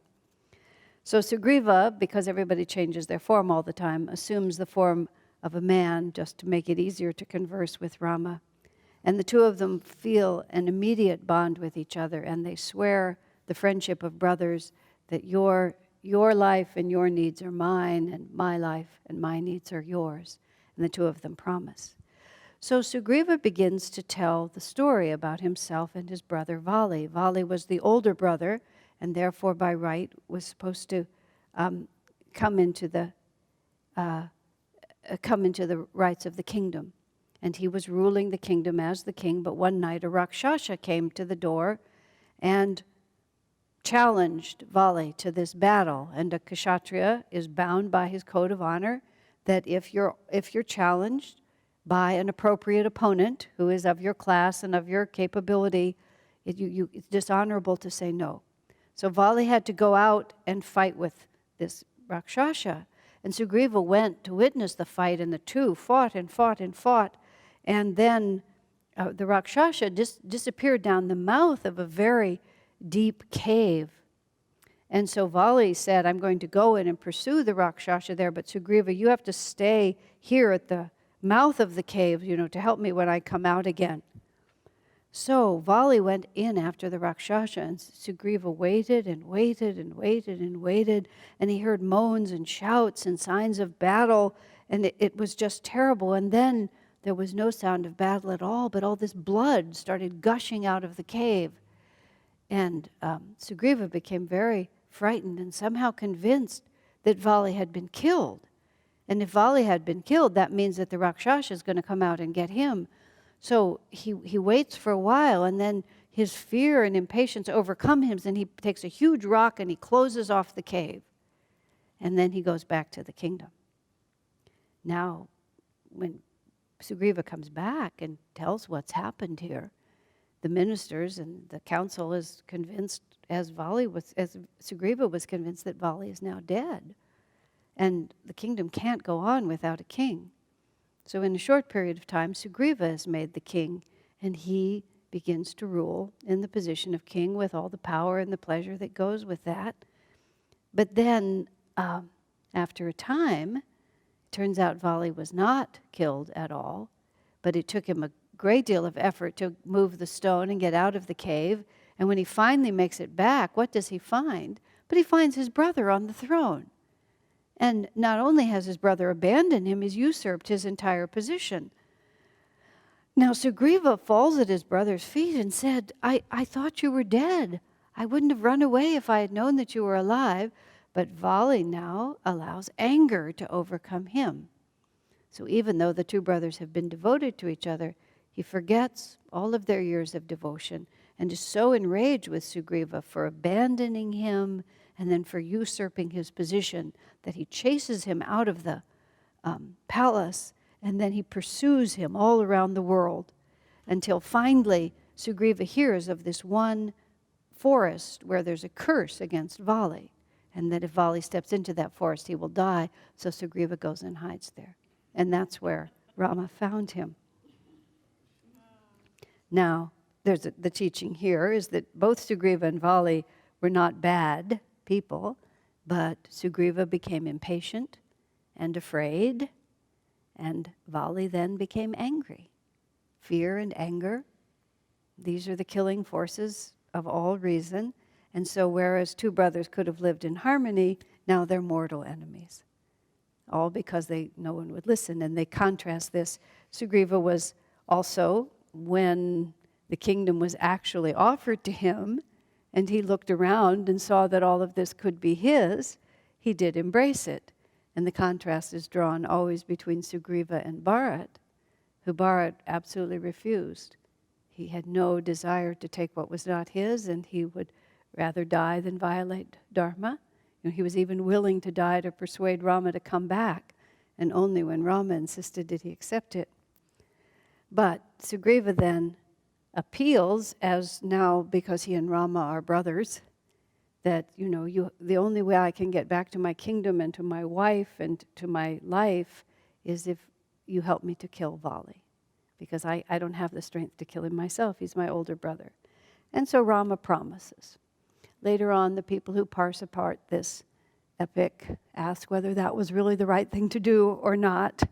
S1: So Sugriva, because everybody changes their form all the time, assumes the form of a man just to make it easier to converse with Rama. And the two of them feel an immediate bond with each other, and they swear the friendship of brothers, that your life and your needs are mine, and my life and my needs are yours. And the two of them promise. So Sugriva begins to tell the story about himself and his brother Vali. Vali was the older brother, and therefore by right was supposed to come into the rights of the kingdom. And he was ruling the kingdom as the king, but one night a Rakshasa came to the door and challenged Vali to this battle. And a Kshatriya is bound by his code of honor that if you're challenged by an appropriate opponent who is of your class and of your capability, it's dishonorable to say no. So Vali had to go out and fight with this Rakshasa. And Sugriva went to witness the fight, and the two fought and fought and fought. And then the Rakshasa disappeared down the mouth of a very deep cave. And so Vali said, I'm going to go in and pursue the Rakshasa there, but Sugriva, you have to stay here at the mouth of the cave, to help me when I come out again. So Vali went in after the Rakshasa, and Sugriva waited and waited and waited and waited, and he heard moans and shouts and signs of battle, and it was just terrible. And then there was no sound of battle at all, but all this blood started gushing out of the cave. And Sugriva became very frightened and somehow convinced that Vali had been killed. And if Vali had been killed, that means that the Rakshasa is going to come out and get him. So he waits for a while, and then his fear and impatience overcome him, and he takes a huge rock and he closes off the cave. And then he goes back to the kingdom. Now, when Sugriva comes back and tells what's happened here, the ministers and the council is convinced, as Sugriva was convinced, that Vali is now dead. And the kingdom can't go on without a king. So in a short period of time, Sugriva is made the king, and he begins to rule in the position of king with all the power and the pleasure that goes with that. But then, after a time, it turns out Vali was not killed at all, but it took him a great deal of effort to move the stone and get out of the cave. And when he finally makes it back, what does he find? But he finds his brother on the throne. And not only has his brother abandoned him, he's usurped his entire position. Now Sugriva falls at his brother's feet and said, I thought you were dead. I wouldn't have run away if I had known that you were alive. But Vali now allows anger to overcome him. So even though the two brothers have been devoted to each other, he forgets all of their years of devotion and is so enraged with Sugriva for abandoning him and then for usurping his position that he chases him out of the palace, and then he pursues him all around the world until finally Sugriva hears of this one forest where there's a curse against Vali, and that if Vali steps into that forest, he will die. So Sugriva goes and hides there. And that's where Rama found him. Now, the teaching here is that both Sugriva and Vali were not bad people, but Sugriva became impatient and afraid, and Vali then became angry. Fear and anger, these are the killing forces of all reason. And so whereas two brothers could have lived in harmony, now they're mortal enemies. All because no one would listen. And they contrast this. Sugriva was also, when the kingdom was actually offered to him, and he looked around and saw that all of this could be his, he did embrace it. And the contrast is drawn always between Sugriva and Bharat, who Bharat absolutely refused. He had no desire to take what was not his, and he would rather die than violate Dharma. He was even willing to die to persuade Rama to come back, and only when Rama insisted did he accept it. But Sugriva then appeals, as now, because he and Rama are brothers, that, the only way I can get back to my kingdom and to my wife and to my life is if you help me to kill Vali, because I don't have the strength to kill him myself. He's my older brother. And so Rama promises. Later on, the people who parse apart this epic ask whether that was really the right thing to do or not,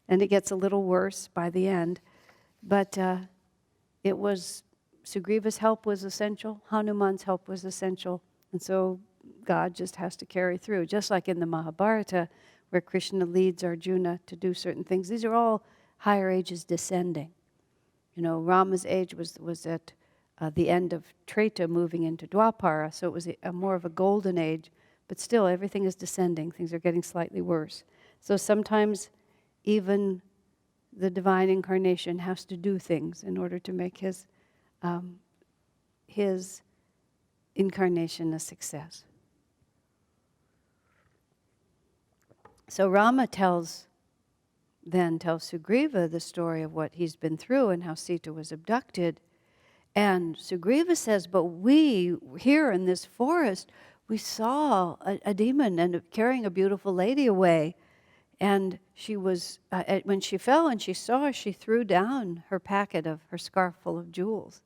S1: and it gets a little worse by the end. But it was, Sugriva's help was essential, Hanuman's help was essential, and so God just has to carry through. Just like in the Mahabharata, where Krishna leads Arjuna to do certain things. These are all higher ages descending. Rama's age was at the end of Treta, moving into Dwapara, so it was more of a golden age, but still everything is descending. Things are getting slightly worse. So sometimes even the divine incarnation has to do things in order to make his incarnation a success. So Rama tells Sugriva the story of what he's been through and how Sita was abducted. And Sugriva says, but we, here in this forest, we saw a demon and carrying a beautiful lady away. And she was, when she fell and she saw, she threw down her packet of her scarf full of jewels.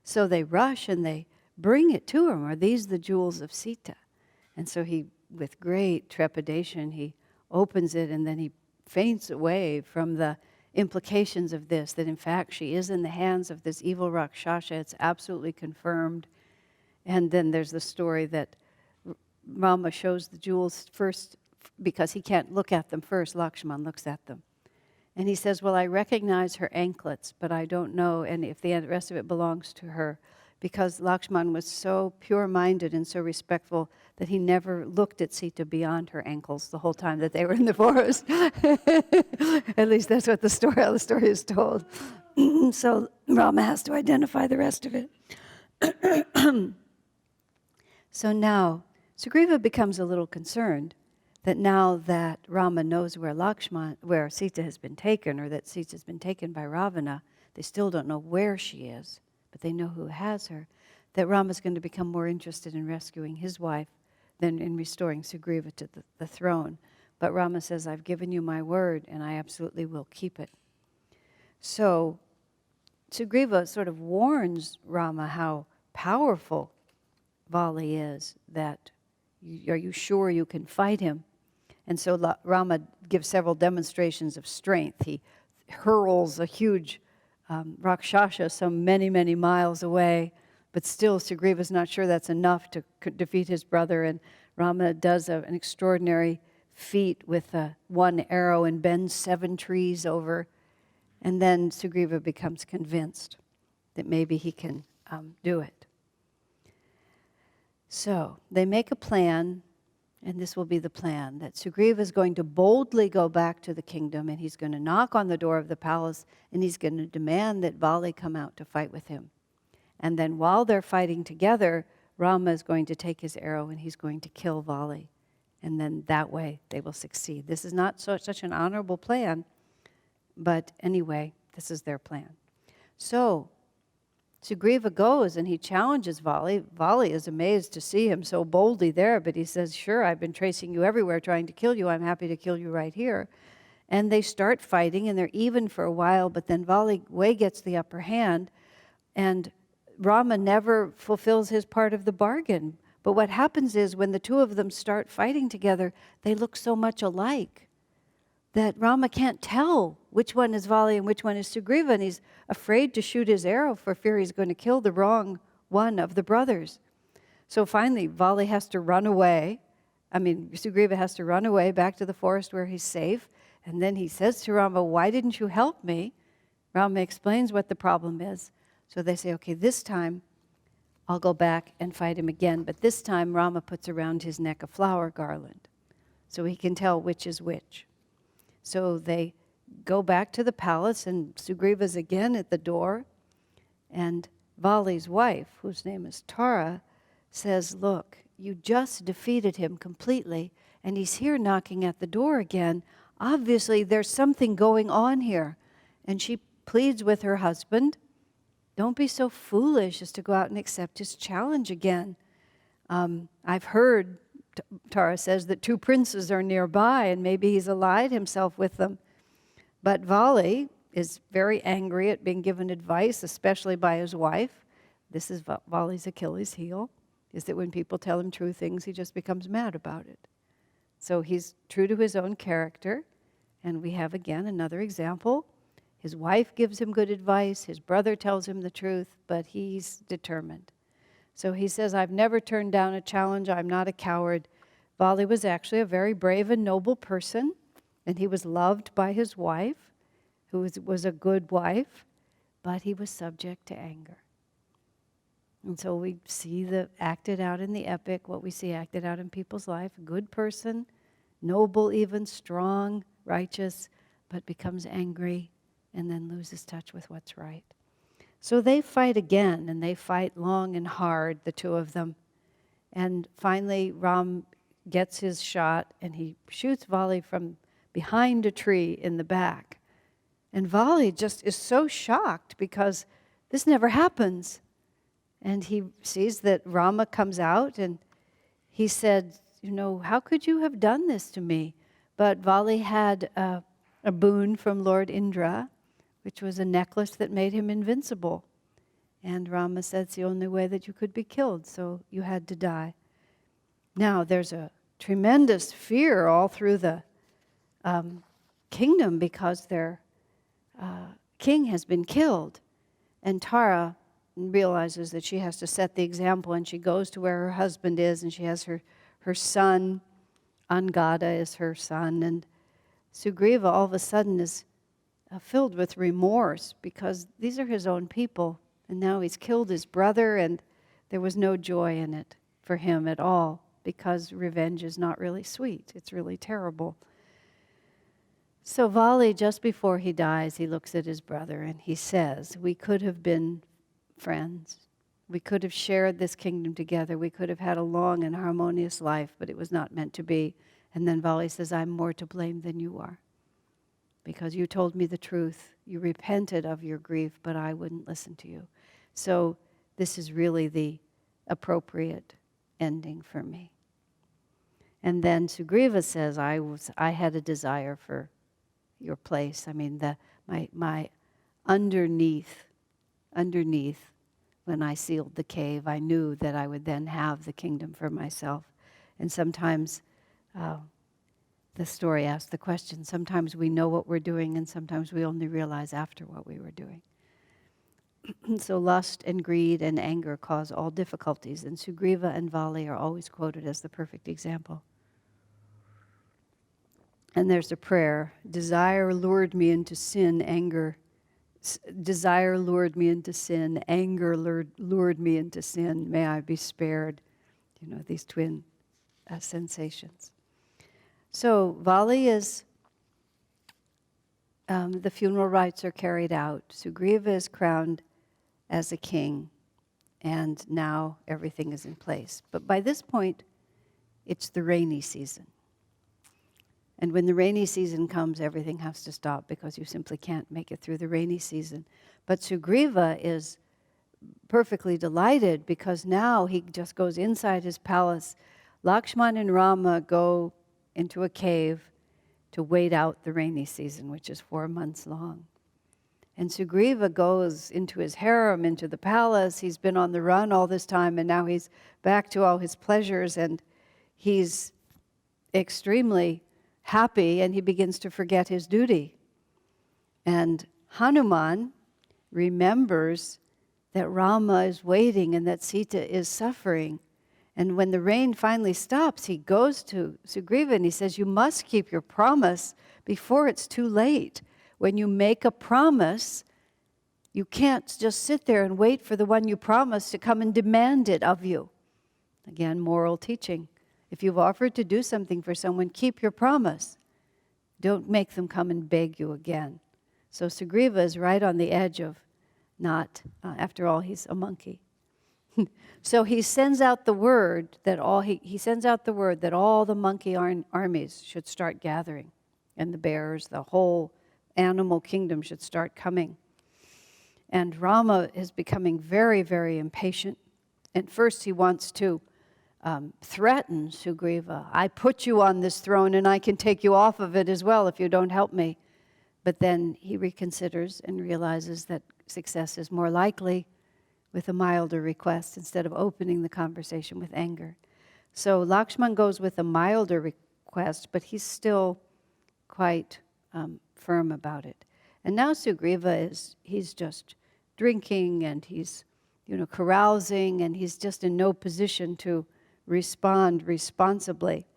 S1: So they rush and they bring it to him. Are these the jewels of Sita? And so he, with great trepidation, he opens it and then he faints away from the implications of this, that in fact she is in the hands of this evil Rakshasa. It's absolutely confirmed. And then there's the story that Rama shows the jewels first because he can't look at them first. Lakshman looks at them. And he says, well, I recognize her anklets, but I don't know, and if the rest of it belongs to her, because Lakshman was so pure-minded and so respectful that he never looked at Sita beyond her ankles the whole time that they were in the forest. At least that's what how the story is told. So Rama has to identify the rest of it. So now, Sugriva becomes a little concerned that now that Rama knows where Sita has been taken, or that Sita has been taken by Ravana, they still don't know where she is, but they know who has her, that Rama's going to become more interested in rescuing his wife than in restoring Sugriva to the throne. But Rama says, I've given you my word, and I absolutely will keep it. So Sugriva sort of warns Rama how powerful Vali is, that are you sure you can fight him? And so Rama gives several demonstrations of strength. He hurls a huge Rakshasa some many, many miles away, but still Sugriva's not sure that's enough to defeat his brother, and Rama does an extraordinary feat with one arrow and bends 7 trees over, And then Sugriva becomes convinced that maybe he can do it. So they make a plan, and this will be the plan, that Sugriva is going to boldly go back to the kingdom, and he's going to knock on the door of the palace, and he's going to demand that Vali come out to fight with him. And then while they're fighting together, Rama is going to take his arrow, and he's going to kill Vali. And then that way they will succeed. This is not such an honorable plan, but anyway, this is their plan. So Sugriva goes and he challenges Vali. Vali is amazed to see him so boldly there, but he says, sure, I've been tracing you everywhere trying to kill you. I'm happy to kill you right here. And they start fighting, and they're even for a while, but then Vali way gets the upper hand, and Rama never fulfills his part of the bargain. But what happens is when the two of them start fighting together, they look so much alike that Rama can't tell which one is Vali and which one is Sugriva, and he's afraid to shoot his arrow for fear he's going to kill the wrong one of the brothers. So finally, Vali has to run away. Sugriva has to run away back to the forest where he's safe, and then he says to Rama, why didn't you help me? Rama explains what the problem is. So they say, okay, this time I'll go back and fight him again, but this time Rama puts around his neck a flower garland so he can tell which is which. So they go back to the palace, and Sugriva's again at the door, and Vali's wife, whose name is Tara, says, look, you just defeated him completely, and he's here knocking at the door again. Obviously, there's something going on here. And she pleads with her husband, don't be so foolish as to go out and accept his challenge again. I've heard, Tara says, that two princes are nearby, and maybe he's allied himself with them. But Vali is very angry at being given advice, especially by his wife. This is Vali's Achilles' heel, is that when people tell him true things, he just becomes mad about it. So he's true to his own character, and we have again another example. His wife gives him good advice, his brother tells him the truth, but he's determined. So he says, I've never turned down a challenge, I'm not a coward. Vali was actually a very brave and noble person, and he was loved by his wife, who was a good wife, but he was subject to anger. And so we see acted out in the epic, what we see acted out in people's life. A good person, noble even, strong, righteous, but becomes angry and then loses touch with what's right. So they fight again, and they fight long and hard, the two of them. And finally, Ram gets his shot, and he shoots Vali from behind a tree in the back. And Vali just is so shocked because this never happens. And he sees that Rama comes out, and he said, how could you have done this to me? But Vali had a boon from Lord Indra, which was a necklace that made him invincible. And Rama said, it's the only way that you could be killed, so you had to die. Now, there's a tremendous fear all through the kingdom because their king has been killed. And Tara realizes that she has to set the example, and she goes to where her husband is, and she has her son, Angada is her son, and Sugriva all of a sudden is filled with remorse because these are his own people, and now he's killed his brother, and there was no joy in it for him at all because revenge is not really sweet. It's really terrible. So Vali, just before he dies, he looks at his brother and he says, we could have been friends. We could have shared this kingdom together. We could have had a long and harmonious life, but it was not meant to be. And then Vali says, I'm more to blame than you are because you told me the truth. You repented of your grief, but I wouldn't listen to you. So this is really the appropriate ending for me. And then Sugriva says, I had a desire for your place. My underneath, when I sealed the cave, I knew that I would then have the kingdom for myself. And sometimes the story asks the question, sometimes we know what we're doing and sometimes we only realize after what we were doing. So lust and greed and anger cause all difficulties, and Sugriva and Vali are always quoted as the perfect example. And there's a prayer, desire lured me into sin, anger Desire lured me into sin. Anger lured me into sin. May I be spared. These twin sensations. So Vali is, the funeral rites are carried out. Sugriva is crowned as a king. And now everything is in place. But by this point, it's the rainy season. And when the rainy season comes, everything has to stop because you simply can't make it through the rainy season. But Sugriva is perfectly delighted because now he just goes inside his palace. Lakshman and Rama go into a cave to wait out the rainy season, which is 4 months long. And Sugriva goes into his harem, into the palace. He's been on the run all this time, and now he's back to all his pleasures, and he's extremely happy, and he begins to forget his duty. And Hanuman remembers that Rama is waiting and that Sita is suffering. And when the rain finally stops, he goes to Sugriva and he says, you must keep your promise before it's too late. When you make a promise, you can't just sit there and wait for the one you promised to come and demand it of you. Again, moral teaching. If you've offered to do something for someone, keep your promise. Don't make them come and beg you again. So Sugriva is right on the edge of not, after all, he's a monkey. So he sends out the word that all the monkey armies should start gathering, and the bears, the whole animal kingdom should start coming. And Rama is becoming very, very impatient. And first he wants to threaten Sugriva. I put you on this throne and I can take you off of it as well if you don't help me. But then he reconsiders and realizes that success is more likely with a milder request instead of opening the conversation with anger. So Lakshman goes with a milder request, but he's still quite firm about it. And now Sugriva he's just drinking and he's carousing, and he's just in no position to respond responsibly.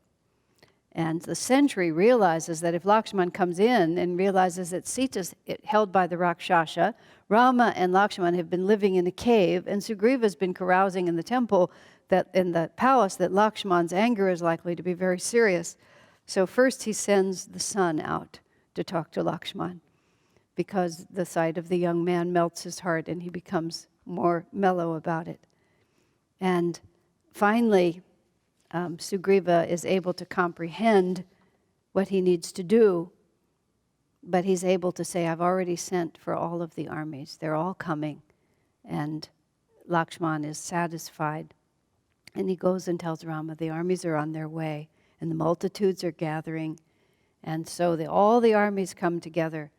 S1: And the sentry realizes that if Lakshman comes in and realizes that Sita's held by the Rakshasa, Rama and Lakshman have been living in a cave, and Sugriva's been carousing in the temple, that in the palace, that Lakshman's anger is likely to be very serious. So first he sends the son out to talk to Lakshman, because the sight of the young man melts his heart and he becomes more mellow about it. And finally, Sugriva is able to comprehend what he needs to do, but he's able to say, I've already sent for all of the armies. They're all coming. And Lakshman is satisfied. And he goes and tells Rama, the armies are on their way, and the multitudes are gathering. And so all the armies come together.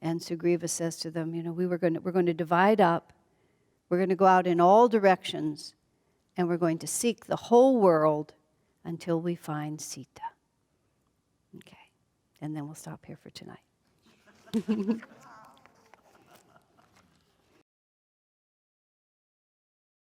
S1: And Sugriva says to them, we're going to divide up. We're going to go out in all directions, and we're going to seek the whole world until we find Sita. Okay. And then we'll stop here for tonight.